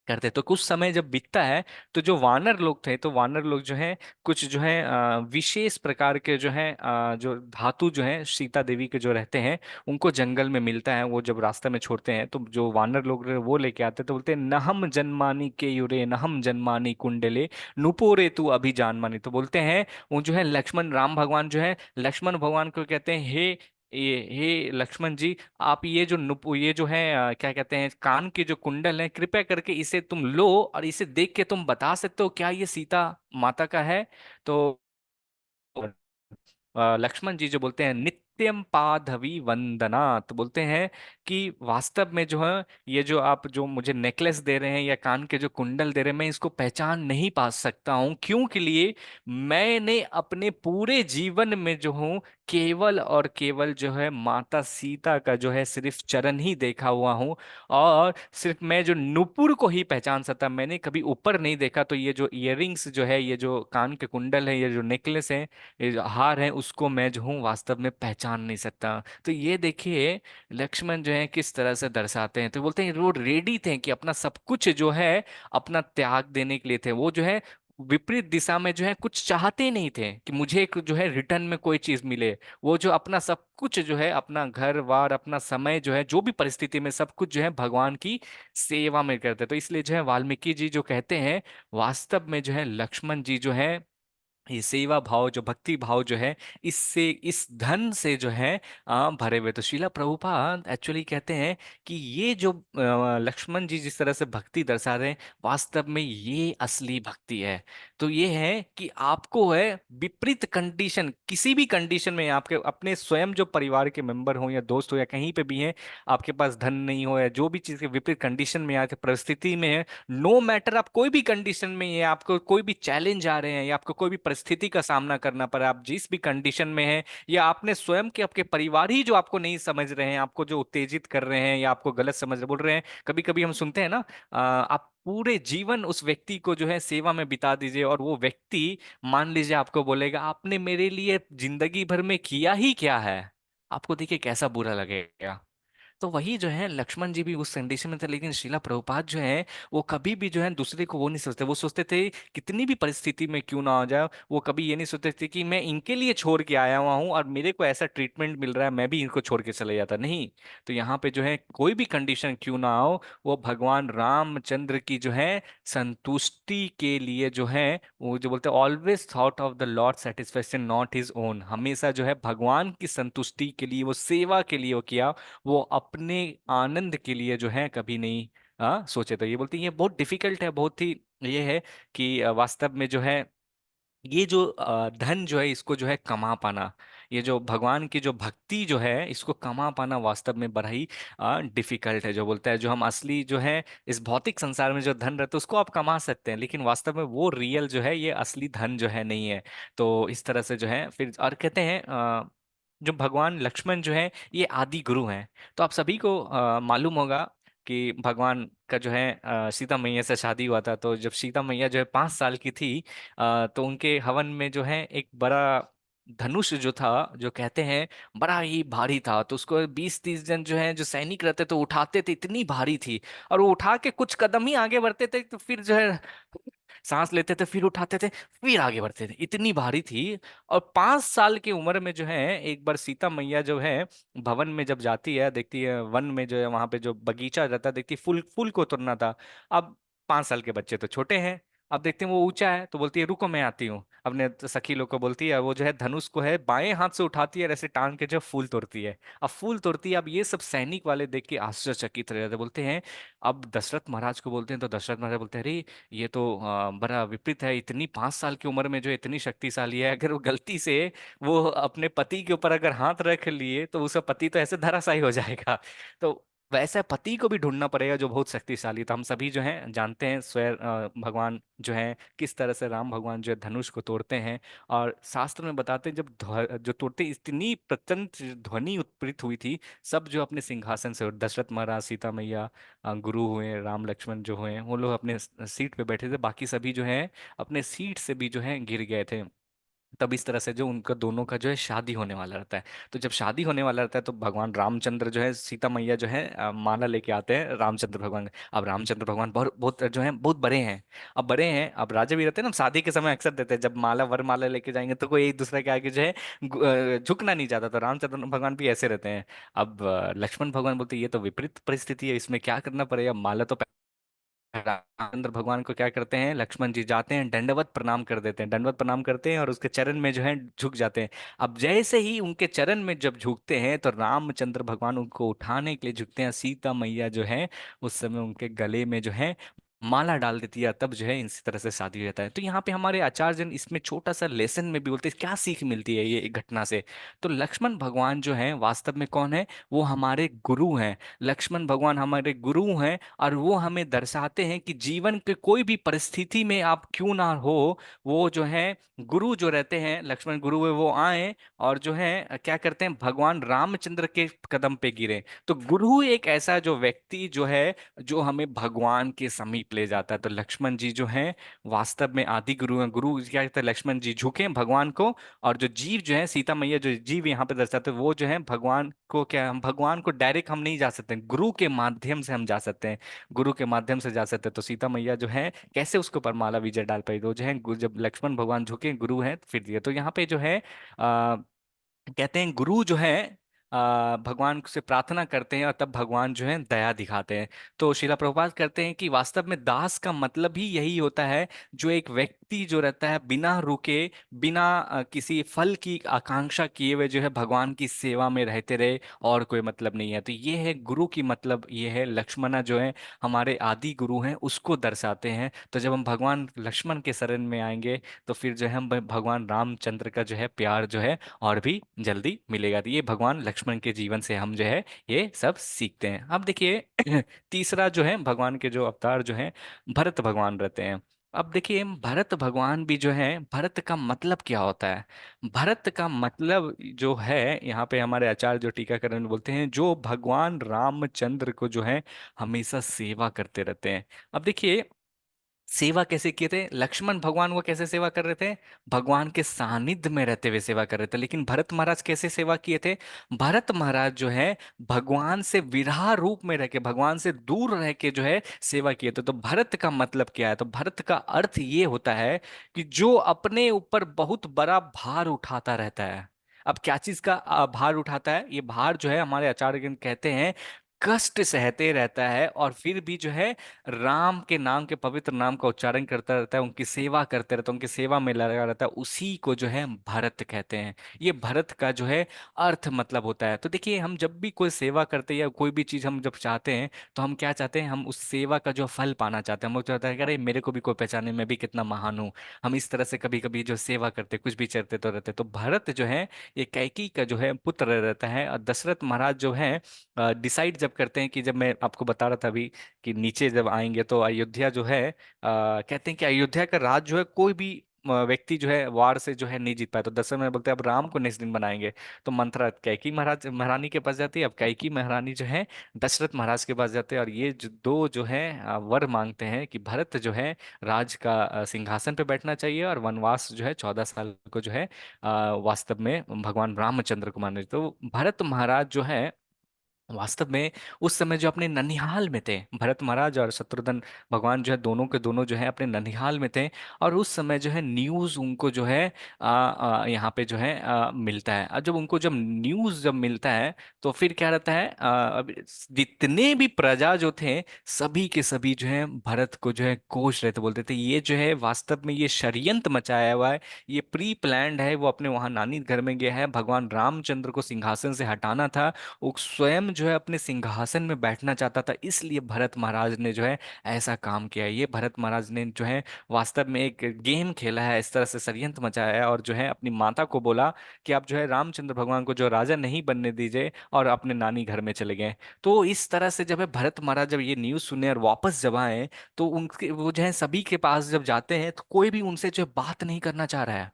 करते। तो कुछ समय जब बीतता है तो जो वानर लोग थे, तो वानर लोग जो है कुछ जो है विशेष प्रकार के जो है जो धातु जो है सीता देवी के जो रहते हैं उनको जंगल में मिलता है। वो जब रास्ते में छोड़ते हैं तो जो वानर लोग वो लेके आते हैं, तो बोलते हैं नहम जन्मानी के युरे नहम जन्मानी कुंडले नुपोरे तू अभी जानमानी। तो बोलते हैं वो जो है लक्ष्मण राम भगवान जो है लक्ष्मण भगवान को कहते हैं, हे लक्ष्मण जी, आप ये जो ये जो है क्या कहते हैं कान के जो कुंडल है, कृपया करके इसे तुम लो और इसे देख के तुम बता सकते हो क्या ये सीता माता का है। तो लक्ष्मण जी जो बोलते हैं नित्यम पाधवी वंदना, तो बोलते हैं कि वास्तव में जो है ये जो आप जो मुझे नेकलेस दे रहे हैं या कान के जो कुंडल दे रहे हैं, मैं इसको पहचान नहीं पा सकता हूँ। क्यों के लिए? मैंने अपने पूरे जीवन में जो हूँ केवल और केवल जो है माता सीता का जो है सिर्फ चरण ही देखा हुआ हूँ, और सिर्फ मैं जो नुपुर को ही पहचान सकता, मैंने कभी ऊपर नहीं देखा। तो ये जो इयररिंग्स जो है, ये जो कान के कुंडल है, ये जो नेकलेस है, ये जो हार है, उसको मैं जो हूँ वास्तव में पहचान नहीं सकता। तो ये देखिए लक्ष्मण जो है किस तरह से दर्शाते हैं। तो बोलते हैं वो रेडी थे कि अपना सब कुछ जो है अपना त्याग देने के लिए थे। वो जो है विपरीत दिशा में जो है कुछ चाहते ही नहीं थे कि मुझे जो है रिटर्न में कोई चीज मिले। वो जो अपना सब कुछ जो है अपना घर वार अपना समय जो है जो भी परिस्थिति में सब कुछ जो है भगवान की सेवा में करते। तो इसलिए जो है वाल्मीकि जी जो कहते हैं वास्तव में जो है लक्ष्मण जी जो है ये सेवा भाव जो भक्ति भाव जो है इससे इस धन से जो है भरे हुए। तो श्रीला प्रभुपाद एक्चुअली कहते हैं कि ये जो लक्ष्मण जी जिस तरह से भक्ति दर्शा रहे हैं वास्तव में ये असली भक्ति है। तो ये है कि आपको है विपरीत कंडीशन, किसी भी कंडीशन में आपके अपने स्वयं जो परिवार के मेंबर हो या दोस्त हो या कहीं पे भी हैं, आपके पास धन नहीं हो या जो भी चीज के विपरीत कंडीशन में आके परिस्थिति में है, नो मैटर आप कोई भी कंडीशन में ये आपको कोई भी चैलेंज आ रहे हैं या आपको कोई भी परिस्थिति का सामना करना पड़ा, आप जिस भी कंडीशन में हैं, या आपने स्वयं के आपके परिवार ही जो आपको नहीं समझ रहे हैं, आपको जो उत्तेजित कर रहे हैं या आपको गलत समझ बोल रहे हैं। कभी कभी हम सुनते हैं ना, आप पूरे जीवन उस व्यक्ति को जो है सेवा में बिता दीजिए और वो व्यक्ति मान लीजिए आपको बोलेगा आपने मेरे लिए जिंदगी भर में किया ही क्या है, आपको देखिए कैसा बुरा लगेगा। तो वही जो है लक्ष्मण जी भी उस कंडीशन में थे, लेकिन श्रीला प्रभुपाद जो है वो कभी भी जो है दूसरे को वो नहीं सोचते। वो सोचते थे कितनी भी परिस्थिति में क्यों ना आ जाए, वो कभी ये नहीं सोचते थे कि मैं इनके लिए छोड़ के आया हुआ हूँ और मेरे को ऐसा ट्रीटमेंट मिल रहा है मैं भी इनको छोड़ के चले जाता नहीं। तो यहाँ पे जो है कोई भी कंडीशन क्यों ना हो, वो भगवान रामचंद्र की जो है संतुष्टि के लिए जो है वो जो बोलते हैं always thought of the Lord satisfaction not his own, हमेशा जो है भगवान की संतुष्टि के लिए वो सेवा के लिए वो किया, वो अपने आनंद के लिए जो है कभी नहीं सोचे। तो ये बोलते हैं ये बहुत डिफिकल्ट है, बहुत ही ये है कि वास्तव में जो है ये जो धन जो है इसको जो है कमा पाना, ये जो भगवान की जो भक्ति जो है इसको कमा पाना वास्तव में बड़ा ही डिफिकल्ट है। जो बोलता है जो हम असली जो है इस भौतिक संसार में जो धन रहता है उसको आप कमा सकते हैं, लेकिन वास्तव में वो रियल जो है ये असली धन जो है नहीं है। तो इस तरह से जो है फिर और कहते हैं जो भगवान लक्ष्मण जो है ये आदि गुरु हैं। तो आप सभी को मालूम होगा कि भगवान का जो है सीता मैया से शादी हुआ था। तो जब सीता मैया जो है 5 साल की थी तो उनके हवन में जो है एक बड़ा धनुष जो था, जो कहते हैं बड़ा ही भारी था। तो उसको 20-30 जन जो है जो सैनिक रहते तो उठाते थे, इतनी भारी थी। और वो उठा के कुछ कदम ही आगे बढ़ते थे तो फिर जो है सांस लेते थे, फिर उठाते थे, फिर आगे बढ़ते थे, इतनी भारी थी। और 5 साल की उम्र में जो है एक बार सीता मैया जो है भवन में जब जाती है, देखती है वन में जो है वहां पे जो बगीचा रहता है, देखती है फूल फूल को तोड़ना था। अब 5 साल के बच्चे तो छोटे हैं, अब देखते हैं वो ऊंचा है तो बोलती है रुको मैं आती हूँ, अपने सखी लोग को बोलती है। वो जो है धनुष को है बाएं हाथ से उठाती है और ऐसे टांग के जो फूल तोड़ती है। अब फूल तोड़ती है, अब ये सब सैनिक वाले देख के आश्चर्यचकित रह जाते, बोलते हैं अब दशरथ महाराज को बोलते हैं। तो दशरथ महाराज बोलते हैं अरे ये तो बड़ा विपरीत है, इतनी 5 साल की उम्र में जो इतनी शक्तिशाली है, अगर वो गलती से वो अपने पति के ऊपर अगर हाथ रख लिए तो उसका पति तो ऐसे धराशायी हो जाएगा। तो वैसा पति को भी ढूंढना पड़ेगा जो बहुत शक्तिशाली। तो हम सभी जो हैं जानते हैं स्वयं भगवान जो है किस तरह से राम भगवान जो है धनुष को तोड़ते हैं। और शास्त्र में बताते हैं जब जो तोड़ते इतनी प्रचंड ध्वनि उत्पीड़ित हुई थी, सब जो अपने सिंहासन से दशरथ महाराज सीता मैया गुरु हुए राम लक्ष्मण जो हुए वो लोग अपने सीट पे बैठे थे, बाकी सभी जो है अपने सीट से भी जो है गिर गए थे। तब इस तरह से जो उनका दोनों का जो है शादी होने वाला रहता है। तो जब शादी होने वाला रहता है तो भगवान रामचंद्र जो है, सीता मैया जो है माला लेके आते हैं रामचंद्र भगवान। अब रामचंद्र भगवान बहुत बहुत जो है बहुत बड़े हैं। अब बड़े हैं, अब राजा भी रहते हैं ना, शादी के समय अक्सर देते हैं जब माला वर माला लेके जाएंगे तो कोई एक दूसरे के आगे जो है झुकना नहीं चाहता, तो रामचंद्र भगवान भी ऐसे रहते हैं। अब लक्ष्मण भगवान बोलते हैं, ये तो विपरीत परिस्थिति है, इसमें क्या करना पड़ेगा, माला तो रामचंद्र भगवान को क्या करते हैं, लक्ष्मण जी जाते हैं दंडवत प्रणाम कर देते हैं, दंडवत प्रणाम करते हैं और उसके चरण में जो है झुक जाते हैं। अब जैसे ही उनके चरण में जब झुकते हैं तो रामचंद्र भगवान उनको उठाने के लिए झुकते हैं, सीता मैया जो है उस समय उनके गले में जो है माला डाल देती है, तब जो है इसी तरह से शादी हो जाता है। तो यहाँ पे हमारे आचार्य जन इसमें छोटा सा लेसन में भी बोलते हैं क्या सीख मिलती है ये घटना से। तो लक्ष्मण भगवान जो है वास्तव में कौन है, वो हमारे गुरु हैं। लक्ष्मण भगवान हमारे गुरु हैं और वो हमें दर्शाते हैं कि जीवन के कोई भी परिस्थिति में आप क्यों ना हो, वो जो है गुरु जो रहते हैं, लक्ष्मण गुरु है, वो आए और जो है क्या करते हैं, भगवान रामचंद्र के कदम पे गिरे। तो गुरु एक ऐसा जो व्यक्ति जो है जो हमें भगवान के समीप ले जाता है। तो लक्ष्मण जी जो है वास्तव में आदि गुरु हैं। गुरु क्या कहते हैं, लक्ष्मण जी झुके भगवान को, और जो जीव जो है सीता मैया जो जीव यहाँ पे दर्शाते हैं वो जो है भगवान को, क्या हम भगवान को डायरेक्ट हम नहीं जा सकते, गुरु के माध्यम से हम जा सकते हैं, गुरु के माध्यम से जा सकते हैं। तो सीता मैया जो है कैसे उसके ऊपर माला विजय डाल पाई, तो जो है जब लक्ष्मण भगवान झुके गुरु हैं फिर दिया। तो यहाँ पे जो है कहते हैं गुरु जो है भगवान से प्रार्थना करते हैं और तब भगवान जो है दया दिखाते हैं। तो शिला प्रभुपाद करते हैं कि वास्तव में दास का मतलब ही यही होता है, जो एक व्यक्ति जो रहता है बिना रुके, बिना किसी फल की आकांक्षा किए हुए जो है भगवान की सेवा में रहते रहे, और कोई मतलब नहीं है। तो ये है गुरु की मतलब, ये है लक्ष्मणा जो है हमारे आदि गुरु हैं उसको दर्शाते हैं। तो जब हम भगवान लक्ष्मण के शरण में आएंगे तो फिर जो है हम भगवान रामचंद्र का जो है प्यार जो है और भी जल्दी मिलेगा। तो ये भगवान लक्ष्मण के जीवन से हम जो है ये सब सीखते हैं। अब देखिए तीसरा जो है भगवान के जो अवतार जो है भरत भगवान रहते हैं। अब देखिए भरत भगवान भी जो है, भरत का मतलब क्या होता है, भरत का मतलब जो है यहाँ पे हमारे आचार्य जो टीकाकरण बोलते हैं, जो भगवान रामचंद्र को जो है हमेशा सेवा करते रहते हैं। अब देखिए सेवा कैसे किए थे लक्ष्मण भगवान, वो कैसे सेवा कर रहे थे, भगवान के सानिध्य में रहते हुए सेवा कर रहे थे। लेकिन भरत महाराज कैसे सेवा किए थे, भरत महाराज जो है भगवान से विराह रूप में रह के, भगवान से दूर रह के जो है सेवा किए थे। तो भरत का मतलब क्या है, तो भरत का अर्थ ये होता है कि जो अपने ऊपर बहुत बड़ा भार उठाता रहता है। अब क्या चीज का भार उठाता है, ये भार जो है हमारे आचार्यगण कहते हैं कष्ट सहते रहता है, और फिर भी जो है राम के नाम के पवित्र नाम का उच्चारण करता रहता है, उनकी सेवा करते रहता है, उनकी सेवा में लगा रहता है, उसी को जो है भरत कहते हैं। ये भरत का जो है अर्थ मतलब होता है। तो देखिए हम जब भी कोई सेवा करते हैं या कोई भी चीज हम जब चाहते हैं तो हम क्या चाहते हैं, हम उस सेवा का जो फल पाना चाहते हैं। हम लोग चाहते हैं कि अरे मेरे को भी कोई पहचाने, मैं भी कितना महान हूँ। हम इस तरह से कभी कभी जो सेवा करते कुछ भी चलते तो रहते। तो भरत जो है ये कैकेयी का जो है पुत्र रहता है, और दशरथ महाराज जो है डिसाइड जब करते हैं कि, जब मैं आपको बता रहा था अभी कि नीचे जब आएंगे तो अयोध्या जो है कहते हैं कि अयोध्या का राज जो है कोई भी व्यक्ति जो है वार से जो है नहीं जीत पाया। तो दशरथ में बोलते हैं अब राम को नेक्स्ट दिन बनाएंगे। तो मंत्रा कैकी महाराज महारानी के पास जाती है। अब कैकी महारानी जो है दशरथ महाराज के पास जाते हैं, और ये जो दो जो है वर मांगते हैं कि भरत जो है राज का सिंहासन पे बैठना चाहिए, और वनवास जो है 14 साल को जो है वास्तव में भगवान रामचंद्र को मानना चाहिए। तो भरत महाराज जो है वास्तव में उस समय जो अपने ननिहाल में थे, भरत महाराज और शत्रुघ्न भगवान जो है दोनों के दोनों जो है अपने ननिहाल में थे। और उस समय जो है न्यूज उनको जो है यहाँ पे जो है मिलता है। और जब उनको जब न्यूज जब मिलता है तो फिर क्या रहता है, अब जितने भी प्रजा जो थे सभी के सभी जो है भरत को जो है कोस रहे थे, बोलते थे ये जो है वास्तव में ये षड्यंत्र मचाया हुआ है, ये प्री प्लान्ड है। वो अपने वहां नानी घर में गया है, भगवान रामचंद्र को सिंहासन से हटाना था, वो स्वयं जो है अपने सिंहासन में बैठना चाहता था, इसलिए भरत महाराज ने जो है ऐसा काम किया है। ये भरत महाराज ने जो है वास्तव में एक गेम खेला है, इस तरह से षड्यंत्र मचाया है, और जो है अपनी माता को बोला कि आप जो है रामचंद्र भगवान को जो राजा नहीं बनने दीजिए, और अपने नानी घर में चले गए। तो इस तरह से जब है भरत महाराज जब ये न्यूज़ सुने और वापस जब आए, तो उनके वो जो है सभी के पास जब जाते हैं तो कोई भी उनसे जो है बात नहीं करना चाह रहा है।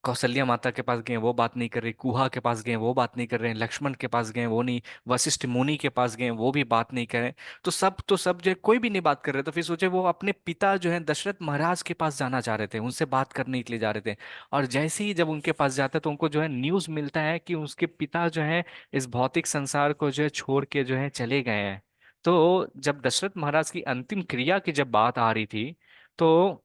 कौशल्या माता के पास गए, वो बात नहीं कर रही। कुहा के पास गए, वो बात नहीं कर रहे हैं। लक्ष्मण के पास गए, वो नहीं। वशिष्ठ मुनि के पास गए, वो भी बात नहीं कर रहे। तो सब जो है कोई भी नहीं बात कर रहे। तो फिर सोचे वो अपने पिता जो है दशरथ महाराज के पास जाना चाह रहे थे, उनसे बात करने के लिए जा रहे थे। और जैसे ही जब उनके पास जाते तो उनको जो है न्यूज़ मिलता है कि उसके पिता जो है इस भौतिक संसार को जो है छोड़ के जो है चले गए हैं। तो जब दशरथ महाराज की अंतिम क्रिया की जब बात आ रही थी, तो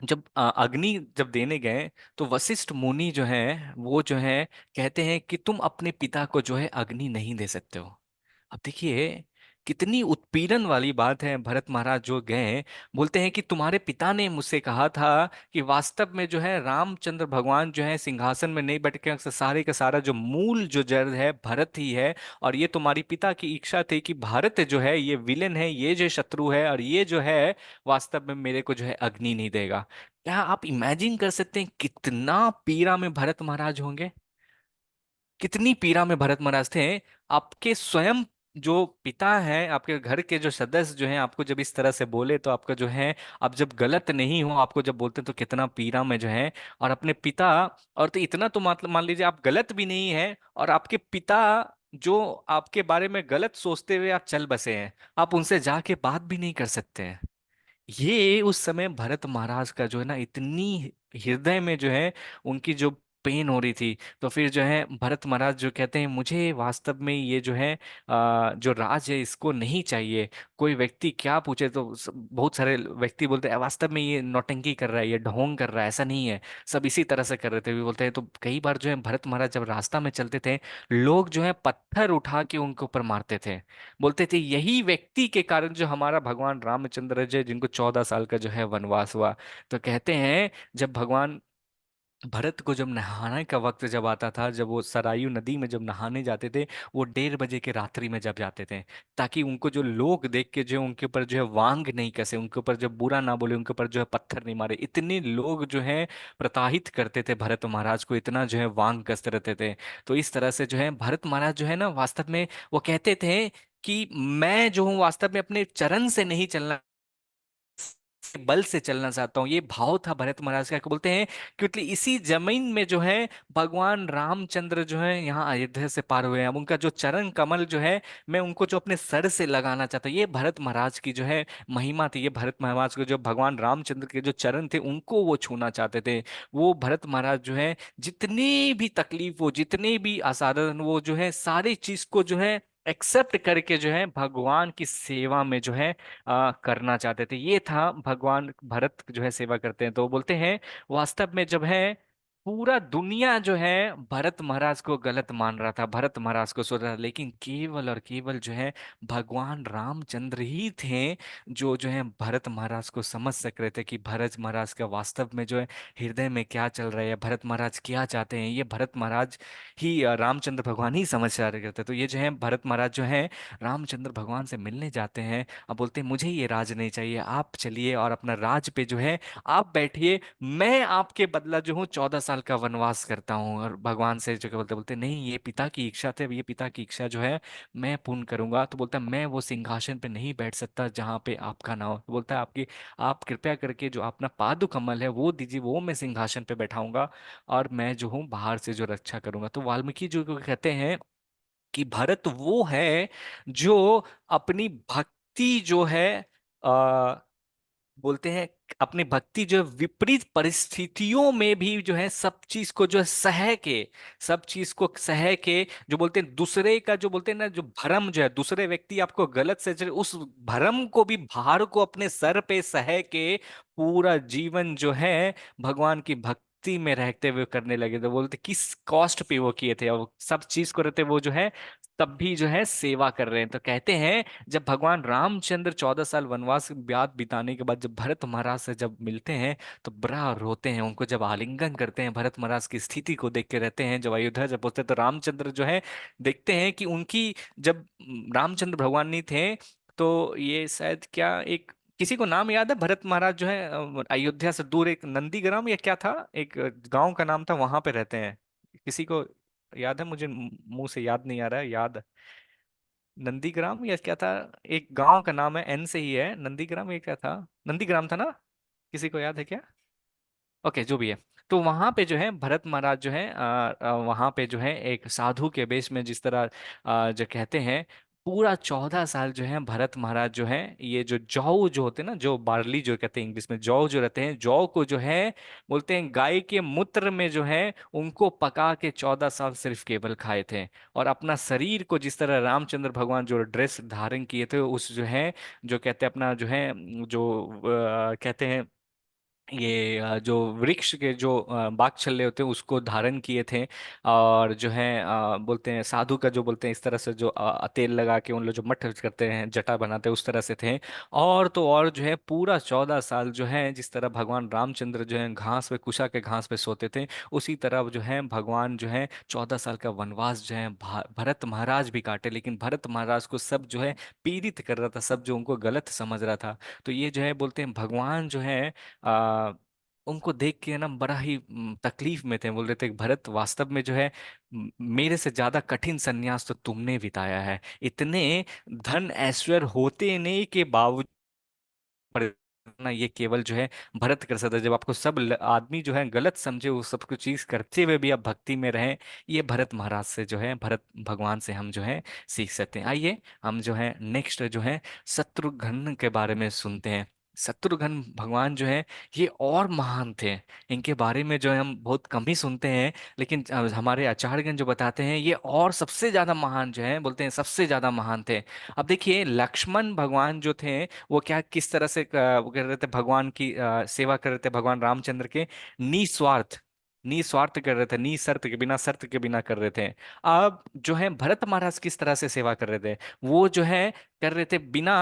जब अग्नि जब देने गए, तो वशिष्ठ मुनि जो है वो जो है कहते हैं कि तुम अपने पिता को जो है अग्नि नहीं दे सकते हो। अब देखिए कितनी उत्पीड़न वाली बात है। भरत महाराज जो गए, बोलते हैं कि तुम्हारे पिता ने मुझसे कहा था कि वास्तव में जो है रामचंद्र भगवान जो है सिंहासन में नहीं बैठ के सारे का सारा जो मूल जो जड़ है भरत ही है। और ये तुम्हारी पिता की इच्छा थी कि भारत जो है ये विलेन है, ये जो शत्रु है, और ये जो है वास्तव में मेरे को जो है अग्नि नहीं देगा। क्या आप इमेजिन कर सकते हैं कितना पीड़ा में भरत महाराज होंगे? कितनी पीड़ा में भरत महाराज थे। आपके स्वयं जो पिता हैं, आपके घर के जो सदस्य जो हैं, आपको जब इस तरह से बोले तो आपका जो है, आप जब गलत नहीं हो आपको जब बोलते हैं तो कितना पीड़ा में जो है। और अपने पिता, और तो इतना तो मतलब मान लीजिए आप गलत भी नहीं है, और आपके पिता जो आपके बारे में गलत सोचते हुए आप चल बसे हैं, आप उनसे जाके बात भी नहीं कर सकते हैं। ये उस समय भरत महाराज का जो है ना इतनी हृदय में जो है उनकी जो पेन हो रही थी। तो फिर जो है भरत महाराज जो कहते हैं मुझे वास्तव में ये जो है जो राज है इसको नहीं चाहिए। कोई व्यक्ति क्या पूछे तो बहुत सारे व्यक्ति बोलते हैं वास्तव में ये नौटंकी कर रहा है, ये ढोंग कर रहा है, ऐसा नहीं है। सब इसी तरह से कर रहे थे भी बोलते हैं। तो कई बार जो है भरत महाराज जब रास्ता में चलते थे, लोग जो है पत्थर उठा के उनके ऊपर मारते थे। बोलते थे यही व्यक्ति के कारण जो हमारा भगवान रामचंद्र जी जिनको 14 साल का जो है वनवास हुआ। तो कहते हैं जब भगवान भरत को जब नहाने का वक्त जब आता था, जब वो सरयू नदी में जब नहाने जाते थे, वो 1:30 बजे के रात्रि में जब जाते थे, ताकि उनको जो लोग देख के जो उनके ऊपर जो है वांग नहीं कसे, उनके ऊपर जो बुरा ना बोले, उनके ऊपर जो है पत्थर नहीं मारे। इतने लोग जो है प्रताड़ित करते थे भरत महाराज को, इतना जो है वांग कसते रहते थे। तो इस तरह से जो है भरत महाराज जो है ना वास्तव में वो कहते थे कि मैं जो हूँ वास्तव में अपने चरण से नहीं चलना, बल से चलना चाहता हूँ। ये भाव था भरत महाराज का। बोलते हैं क्योंकि इसी जमीन में जो है भगवान रामचंद्र जो है यहाँ अयोध्या से पार हुए हैं। अब उनका जो चरण कमल जो है मैं उनको जो अपने सर से लगाना चाहता हूँ। ये भरत महाराज की जो है महिमा थी। ये भरत महाराज को जो भगवान रामचंद्र के जो चरण थे उनको वो छूना चाहते थे। वो भरत महाराज जो है जितनी भी तकलीफ हो, जितने भी असाधारण, वो जो है सारी चीज को जो है एक्सेप्ट करके जो है भगवान की सेवा में जो है करना चाहते थे। ये था भगवान भरत जो है सेवा करते हैं। तो बोलते हैं वास्तव में जब है पूरा दुनिया जो है भरत महाराज को गलत मान रहा था, भरत महाराज को सोच रहा था, लेकिन केवल और केवल जो है भगवान रामचंद्र ही थे जो है भरत महाराज को समझ सक रहे थे कि भरत महाराज का वास्तव में जो है हृदय में क्या चल रहा है, भरत महाराज क्या चाहते हैं। ये भरत महाराज ही रामचंद्र भगवान ही समझ जा रहे थे। तो ये जो है भरत महाराज जो है रामचंद्र भगवान से मिलने जाते हैं। अब बोलते हैं मुझे ये राज नहीं चाहिए, आप चलिए और अपना राज पे जो है आप बैठिए, मैं आपके बदला जो हूँ 14 साल का वनवास करता हूँ। और भगवान से जो बोलते बोलते नहीं, ये पिता की इच्छा थे, ये पिता की इच्छा जो है मैं पूर्ण करूंगा। तो बोलता है मैं वो सिंहासन पे नहीं बैठ सकता जहाँ पे आपका ना हो। तो बोलता है आपकी, आप कृपया करके जो अपना पादु कमल है वो दीजिए, वो मैं सिंहासन पे बैठाऊंगा और मैं जो हूँ बाहर से जो रक्षा करूंगा। तो वाल्मीकि जो कहते हैं कि भरत वो है जो अपनी भक्ति जो है आ, बोलते हैं अपनी भक्ति जो है विपरीत परिस्थितियों में भी जो है सब चीज को जो है सह के, सब चीज को सह के, जो बोलते हैं दूसरे का जो बोलते हैं ना जो भरम जो है, दूसरे व्यक्ति आपको गलत से उस भरम को भी, भार को अपने सर पे सह के पूरा जीवन जो है भगवान की भक्ति में रहते हुए करने लगे। तो बोलते किस कॉस्ट पे वो किए थे, और सब चीज को रहते वो जो है तब भी जो है सेवा कर रहे हैं। तो कहते हैं जब भगवान रामचंद्र 14 साल वनवास ब्याद बिताने के बाद जब भरत महाराज से जब मिलते हैं तो बड़ा रोते हैं, उनको जब आलिंगन करते हैं, भरत महाराज की स्थिति को देख के रहते हैं। जब अयोध्या जब पहुंचते हैं तो रामचंद्र जो है देखते हैं कि उनकी, जब रामचंद्र भगवान नहीं थे तो ये शायद क्या एक, किसी को नाम याद है भरत महाराज जो है अयोध्या से दूर एक नंदीग्राम या क्या था, एक गांव का नाम था, वहां पे रहते हैं। किसी को याद है? मुझे मुंह से याद नहीं आ रहा है। याद, नंदीग्राम या क्या था, एक गांव का नाम है, एन से ही है, नंदीग्राम, ये क्या था, नंदीग्राम था ना? किसी को याद है क्या? ओके, जो भी है। तो वहां पे जो है भरत महाराज जो है वहां पे जो है एक साधु के वेश में, जिस तरह जो कहते हैं, पूरा 14 साल जो है भरत महाराज जो है, ये जो जौ जो होते हैं ना, जो बार्ली जो कहते हैं इंग्लिश में, जौ जो रहते हैं, जौ को जो है बोलते हैं गाय के मूत्र में जो है उनको पका के 14 साल सिर्फ केवल खाए थे। और अपना शरीर को जिस तरह रामचंद्र भगवान जो ड्रेस धारण किए थे, उस जो है, जो कहते हैं अपना जो है, जो कहते हैं ये जो वृक्ष के जो बाग छल्ले होते हैं उसको धारण किए थे। और जो है बोलते हैं साधु का जो बोलते हैं इस तरह से जो तेल लगा के उन लोग जो मठ करते हैं, जटा बनाते हैं, उस तरह से थे। और तो और जो है पूरा 14 साल जो है जिस तरह भगवान रामचंद्र जो है घास पे, कुशा के घास पे सोते थे, उसी तरह जो है भगवान जो है 14 साल का वनवास जो है भरत महाराज भी काटे। लेकिन भरत महाराज को सब जो है पीड़ित कर रहा था, सब जो उनको गलत समझ रहा था। तो ये जो है बोलते हैं भगवान जो है आ, उनको देख के ना बड़ा ही तकलीफ में थे। बोल रहे थे कि भरत वास्तव में जो है मेरे से ज्यादा कठिन संन्यास तो तुमने बिताया है। इतने धन ऐश्वर्य होते नहीं के बावजूद पर ना ये केवल जो है भरत कर सकता है। जब आपको सब आदमी जो है गलत समझे, वो सब कुछ चीज करते हुए भी आप भक्ति में रहें, ये भरत महाराज से जो है, भरत भगवान से हम जो है सीख सकते हैं। आइए हम जो है नेक्स्ट जो है शत्रुघ्न के बारे में सुनते हैं। शत्रुघ्न भगवान जो है ये और महान थे। इनके बारे में जो है हम बहुत कम ही सुनते हैं, लेकिन हमारे आचार्यगण जो बताते हैं ये और सबसे ज्यादा महान जो है, बोलते हैं सबसे ज्यादा महान थे। अब देखिए लक्ष्मण भगवान जो थे वो क्या किस तरह से वो कर रहे थे, भगवान की सेवा कर रहे थे, भगवान रामचंद्र के निस्वार्थ, निस्वार्थ कर रहे थे, निशर्त के बिना, शर्त के बिना कर रहे थे। अब जो है भरत महाराज किस तरह से सेवा कर रहे थे, वो जो है कर रहे थे बिना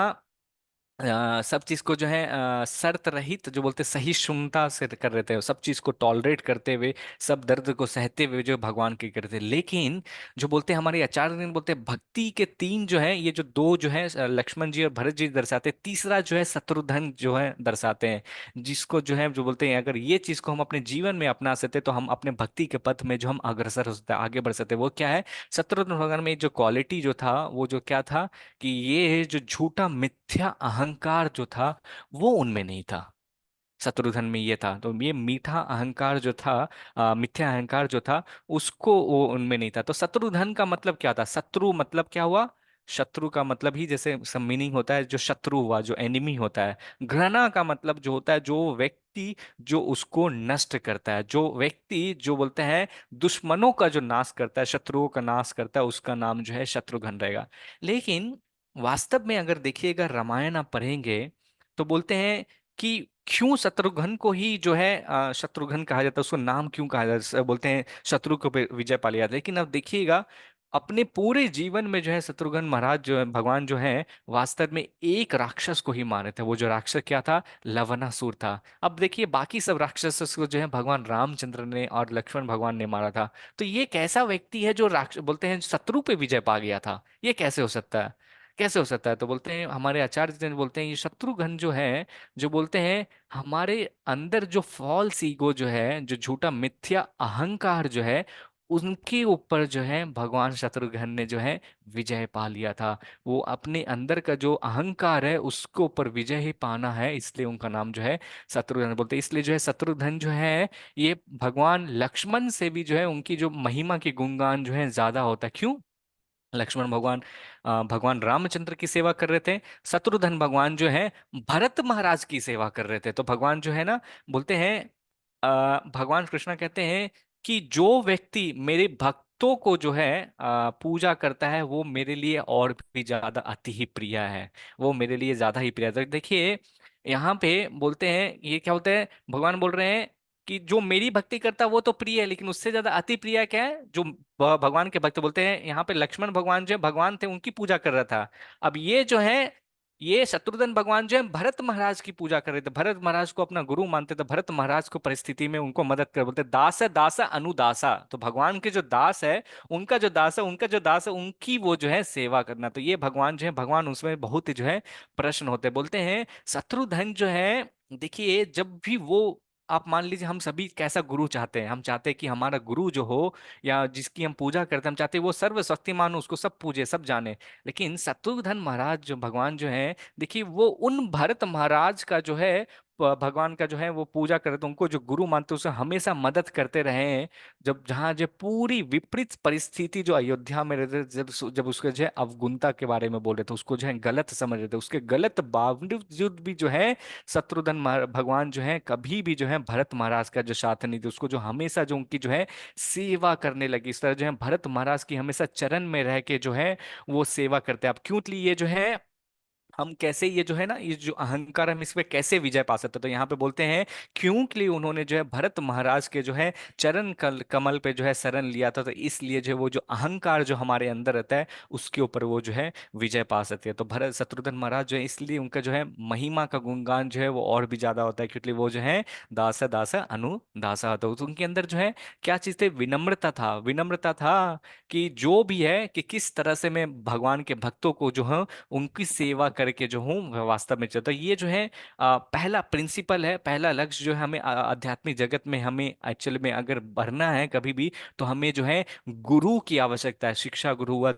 सब चीज को जो है शर्त रहित, जो बोलते सहिष्णुता से कर रहे थे, सब चीज को टॉलरेट करते हुए, सब दर्द को सहते हुए जो भगवान की करते थे। लेकिन जो बोलते हैं हमारे आचार्य ने बोलते हैं भक्ति के तीन जो है, ये जो दो जो है लक्ष्मण जी और भरत जी दर्शाते हैं, तीसरा जो है शत्रुघ्न जो है दर्शाते हैं, जिसको जो है जो बोलते हैं अगर ये चीज को हम अपने जीवन में अपना सकते तो हम अपने भक्ति के पथ में जो हम अग्रसर हो सकते हैं, आगे बढ़ सकते हैं। वो क्या है, शत्रुघ्न भगवान में जो क्वालिटी जो था वो जो क्या था, कि ये जो झूठा मिथ्या अहंकार जो था वो उनमें नहीं था। शत्रुघ्न में ये था, तो ये मीठा अहंकार जो था, मिथ्या अहंकार जो था, उसको वो उनमें नहीं था। तो शत्रुघ्न का मतलब क्या था, शत्रु मतलब क्या हुआ, शत्रु का मतलब ही जैसे सब मीनिंग होता है, जो शत्रु हुआ, जो एनिमी होता है। घृणा का मतलब जो होता है, जो व्यक्ति जो उसको नष्ट करता है, जो व्यक्ति जो बोलते हैं दुश्मनों का जो नाश करता है, शत्रुओं का नाश करता है, उसका नाम जो है शत्रुघ्न रहेगा। लेकिन वास्तव में अगर देखिएगा रामायण आप पढ़ेंगे तो बोलते हैं कि क्यों शत्रुघ्न को ही जो है शत्रुघ्न कहा जाता है, उसको नाम क्यों कहा जाता है, बोलते हैं शत्रु को पे विजय पा लिया। लेकिन अब देखिएगा अपने पूरे जीवन में जो है शत्रुघ्न महाराज जो है, भगवान जो है वास्तव में एक राक्षस को ही मारे थे। वो जो राक्षस क्या था, लवणासुर था। अब देखिए बाकी सब राक्षसों को जो है भगवान रामचंद्र ने और लक्ष्मण भगवान ने मारा था। तो ये कैसा व्यक्ति है जो राक्ष बोलते हैं शत्रु पे विजय पा गया था, ये कैसे हो सकता है, कैसे हो सकता है। तो बोलते हैं हमारे आचार्य जी बोलते हैं ये शत्रुघ्न जो है, जो बोलते हैं हमारे अंदर जो फॉल्स ईगो जो है, जो झूठा मिथ्या अहंकार जो है, उनके ऊपर जो है भगवान शत्रुघ्न ने जो है विजय पा लिया था। वो अपने अंदर का जो अहंकार है उसके ऊपर विजय ही पाना है, इसलिए उनका नाम जो है शत्रुघ्न बोलते हैं। इसलिए जो है शत्रुघ्न जो है ये भगवान लक्ष्मण से भी जो है उनकी जो महिमा की गुणगान जो है ज्यादा होता है। क्यों, लक्ष्मण भगवान भगवान रामचंद्र की सेवा कर रहे थे, शत्रुघ्न भगवान जो है भरत महाराज की सेवा कर रहे थे। तो भगवान जो है ना बोलते हैं भगवान कृष्ण कहते हैं कि जो व्यक्ति मेरे भक्तों को जो है पूजा करता है वो मेरे लिए और भी ज्यादा अति ही प्रिय है, वो मेरे लिए ज्यादा ही प्रिय है। तो देखिए यहाँ पे बोलते हैं ये क्या होता है, भगवान बोल रहे हैं कि जो मेरी भक्ति करता है वो तो प्रिय है, लेकिन उससे ज्यादा अति प्रिय क्या है, जो भगवान के भक्त बोलते हैं यहाँ पे लक्ष्मण भगवान जो है भगवान थे उनकी पूजा कर रहा था। अब ये जो है ये शत्रुघ्न भगवान जो है भरत महाराज की पूजा कर रहे थे, भरत महाराज को अपना गुरु मानते थे, भरत महाराज को परिस्थिति में उनको मदद कर बोलते दास दास अनुदासा। तो भगवान के जो दास है, उनका जो दास है, उनका जो दास है, उनकी वो जो है सेवा करना। तो ये भगवान जो है भगवान उसमें बहुत ही जो है प्रश्न होते हैं। बोलते हैं शत्रुघ्न जो है, देखिए जब भी वो, आप मान लीजिए हम सभी कैसा गुरु चाहते हैं, हम चाहते हैं कि हमारा गुरु जो हो या जिसकी हम पूजा करते हैं, हम चाहते हैं वो सर्वशक्तिमान हो, उसको सब पूजे सब जाने। लेकिन शत्रुघ्न महाराज जो भगवान जो है, देखिए वो उन भरत महाराज का जो है भगवान का जो है वो पूजा करते, तो उनको जो गुरु मानते हैं उसे हमेशा मदद करते रहे हैं। जब जहाँ जो पूरी विपरीत परिस्थिति जो अयोध्या में रहते थे, जब जब उसके जो है अवगुणता के बारे में बोल रहे थे, उसको जो है गलत समझ रहे थे, उसके गलत बावजूद भी जो है शत्रुघ्न भगवान जो है कभी भी जो है भरत महाराज का जो साथ नहीं थे, उसको जो हमेशा जो उनकी जो है सेवा करने लगी। इस तरह जो है भरत महाराज की हमेशा चरण में रह के जो है वो सेवा करते हैं। अब क्यों ये जो है हम कैसे ये जो है ना ये जो अहंकार हम इस पे कैसे विजय पा सकते हैं, तो यहाँ पे बोलते हैं क्योंकि उन्होंने जो है भरत महाराज के जो है चरण कमल पे जो है शरण लिया था, तो इसलिए जो है वो जो अहंकार जो हमारे अंदर रहता है उसके ऊपर वो जो है विजय पा सकते हैं। तो भरत शत्रुघ्न महाराज जो है इसलिए उनका जो है महिमा का गुणगान जो है वो और भी ज्यादा होता है, क्योंकि वो जो है दास दास अनु दासा, तो उनके अंदर जो है क्या चीज थे, विनम्रता था, विनम्रता था कि जो भी है कि किस तरह से मैं भगवान के भक्तों को जो है उनकी सेवा करके जो हूँ वह वास्तव में चलता, ये जो है पहला प्रिंसिपल है, पहला लक्ष्य जो है हमें आध्यात्मिक जगत में हमें एक्चुअल में अगर बढ़ना है कभी भी, तो हमें जो है गुरु की आवश्यकता है। शिक्षा गुरु हुआ,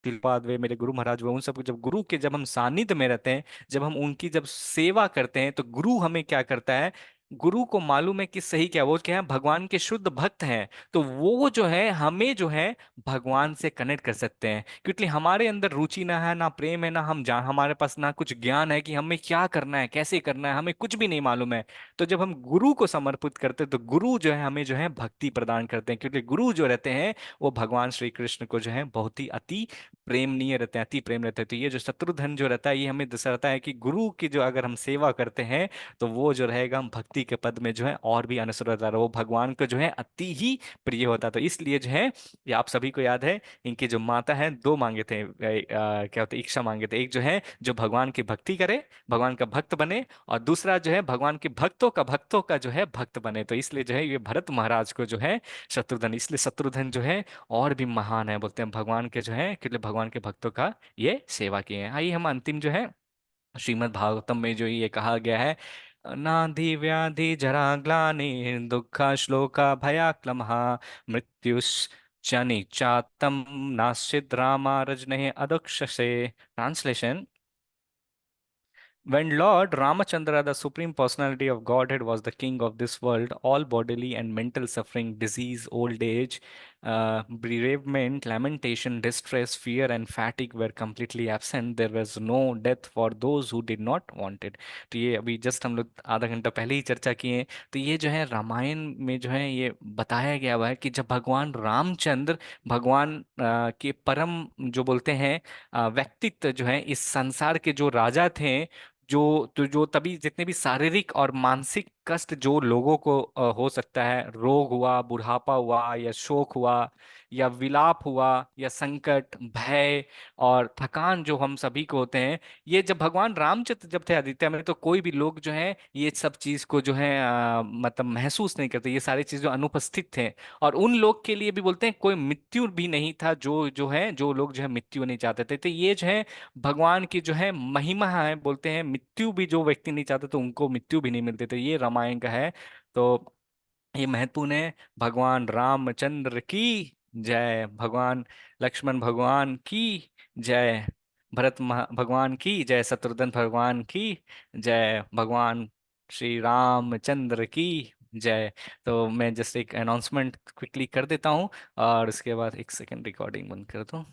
तिलपाद वे मेरे गुरु महाराज हुए, उन सब जब गुरु के जब हम सानिध्य में रहते हैं, जब हम उनकी जब सेवा करते हैं, तो गुरु हमें क्या करता है, गुरु को मालूम है कि सही क्या, वो क्या है, भगवान के शुद्ध भक्त हैं, तो वो जो है हमें जो है भगवान से कनेक्ट कर सकते हैं, क्योंकि हमारे अंदर रुचि ना है, ना प्रेम है, ना हम जान, हमारे पास ना कुछ ज्ञान है कि हमें क्या करना है, कैसे करना है, हमें कुछ भी नहीं मालूम है। तो जब हम गुरु को समर्पित करते हैं, तो गुरु जो है हमें जो है भक्ति प्रदान करते हैं, क्योंकि गुरु जो रहते हैं वो भगवान श्री कृष्ण को जो है बहुत ही अति प्रेमनीय रहते हैं, अति प्रेम रहते हैं। तो ये जो शत्रुधन जो रहता है ये हमें दर्शाता है कि गुरु की जो अगर हम सेवा करते हैं, तो वो जो रहेगा हम भक्ति के पद में जो है और भी अनुसरता रहे, वो भगवान को जो है अति ही प्रिय होता है। तो इसलिए जो है ये आप सभी को याद है, इनकी जो माता है दो मांगे थे, क्या होते इच्छा मांगे थे, एक जो है जो भगवान की भक्ति करे, भगवान का भक्त बने, और दूसरा जो है भगवान के भक्तों का जो है भक्त बने। तो इसलिए जो है ये भरत महाराज को जो है शत्रुधन, इसलिए शत्रुधन जो है और भी महान है, बोलते हैं भगवान के जो है, क्योंकि भगवान के भक्तों का ये सेवा किए हैं। आइए हम अंतिम जो है श्रीमद् भागवतम में जो ये कहा गया है, नाधि व्याधि जरा ग्लानि दुख श्लोका भयाक्लमः मृत्युश्च निचातम नास्यद् रामारजने अदक्षसे। Translation: When Lord Ramachandra, the Supreme Personality of Godhead, was the king of this world, all bodily and mental suffering, disease, old age, bereavement, lamentation, distress, fear, and fatigue were completely absent. There was no death for those who did not want it. तो ये अभी just हम लोग आधा घंटा पहले ही चर्चा किए हैं। तो ये जो है रामायण में जो है ये बताया गया हुआ है कि जब भगवान रामचंद्र भगवान के परम जो बोलते हैं व्यक्तित्व जो है इस संसार के जो राजा थे, जो तभी जितने भी शारीरिक और मानसिक कष्ट जो लोगों को हो सकता है, रोग हुआ, बुढ़ापा हुआ, या शोक हुआ, या विलाप हुआ, या संकट, भय और थकान जो हम सभी को होते हैं, ये जब भगवान रामचंद्र जब थे अयोध्या में, तो कोई भी लोग जो है ये सब चीज को जो है मतलब महसूस नहीं करते, ये सारी चीजें अनुपस्थित थे। और उन लोग के लिए भी बोलते हैं कोई मृत्यु भी नहीं था, जो जो है जो लोग जो है मृत्यु नहीं चाहते थे। तो ये जो है भगवान की जो है महिमा है, बोलते हैं मृत्यु भी जो व्यक्ति नहीं चाहते तो उनको मृत्यु भी नहीं मिलती, तो ये रामायण का है। तो ये महत्वपूर्ण है। भगवान रामचंद्र की जय, भगवान लक्ष्मण भगवान की जय, भगवान की जय, शत्रुघ्न भगवान की जय, भगवान श्री रामचंद्र की जय। तो मैं जस्ट एक अनाउंसमेंट क्विकली कर देता हूँ, और उसके बाद एक सेकंड रिकॉर्डिंग बंद कर दूँ।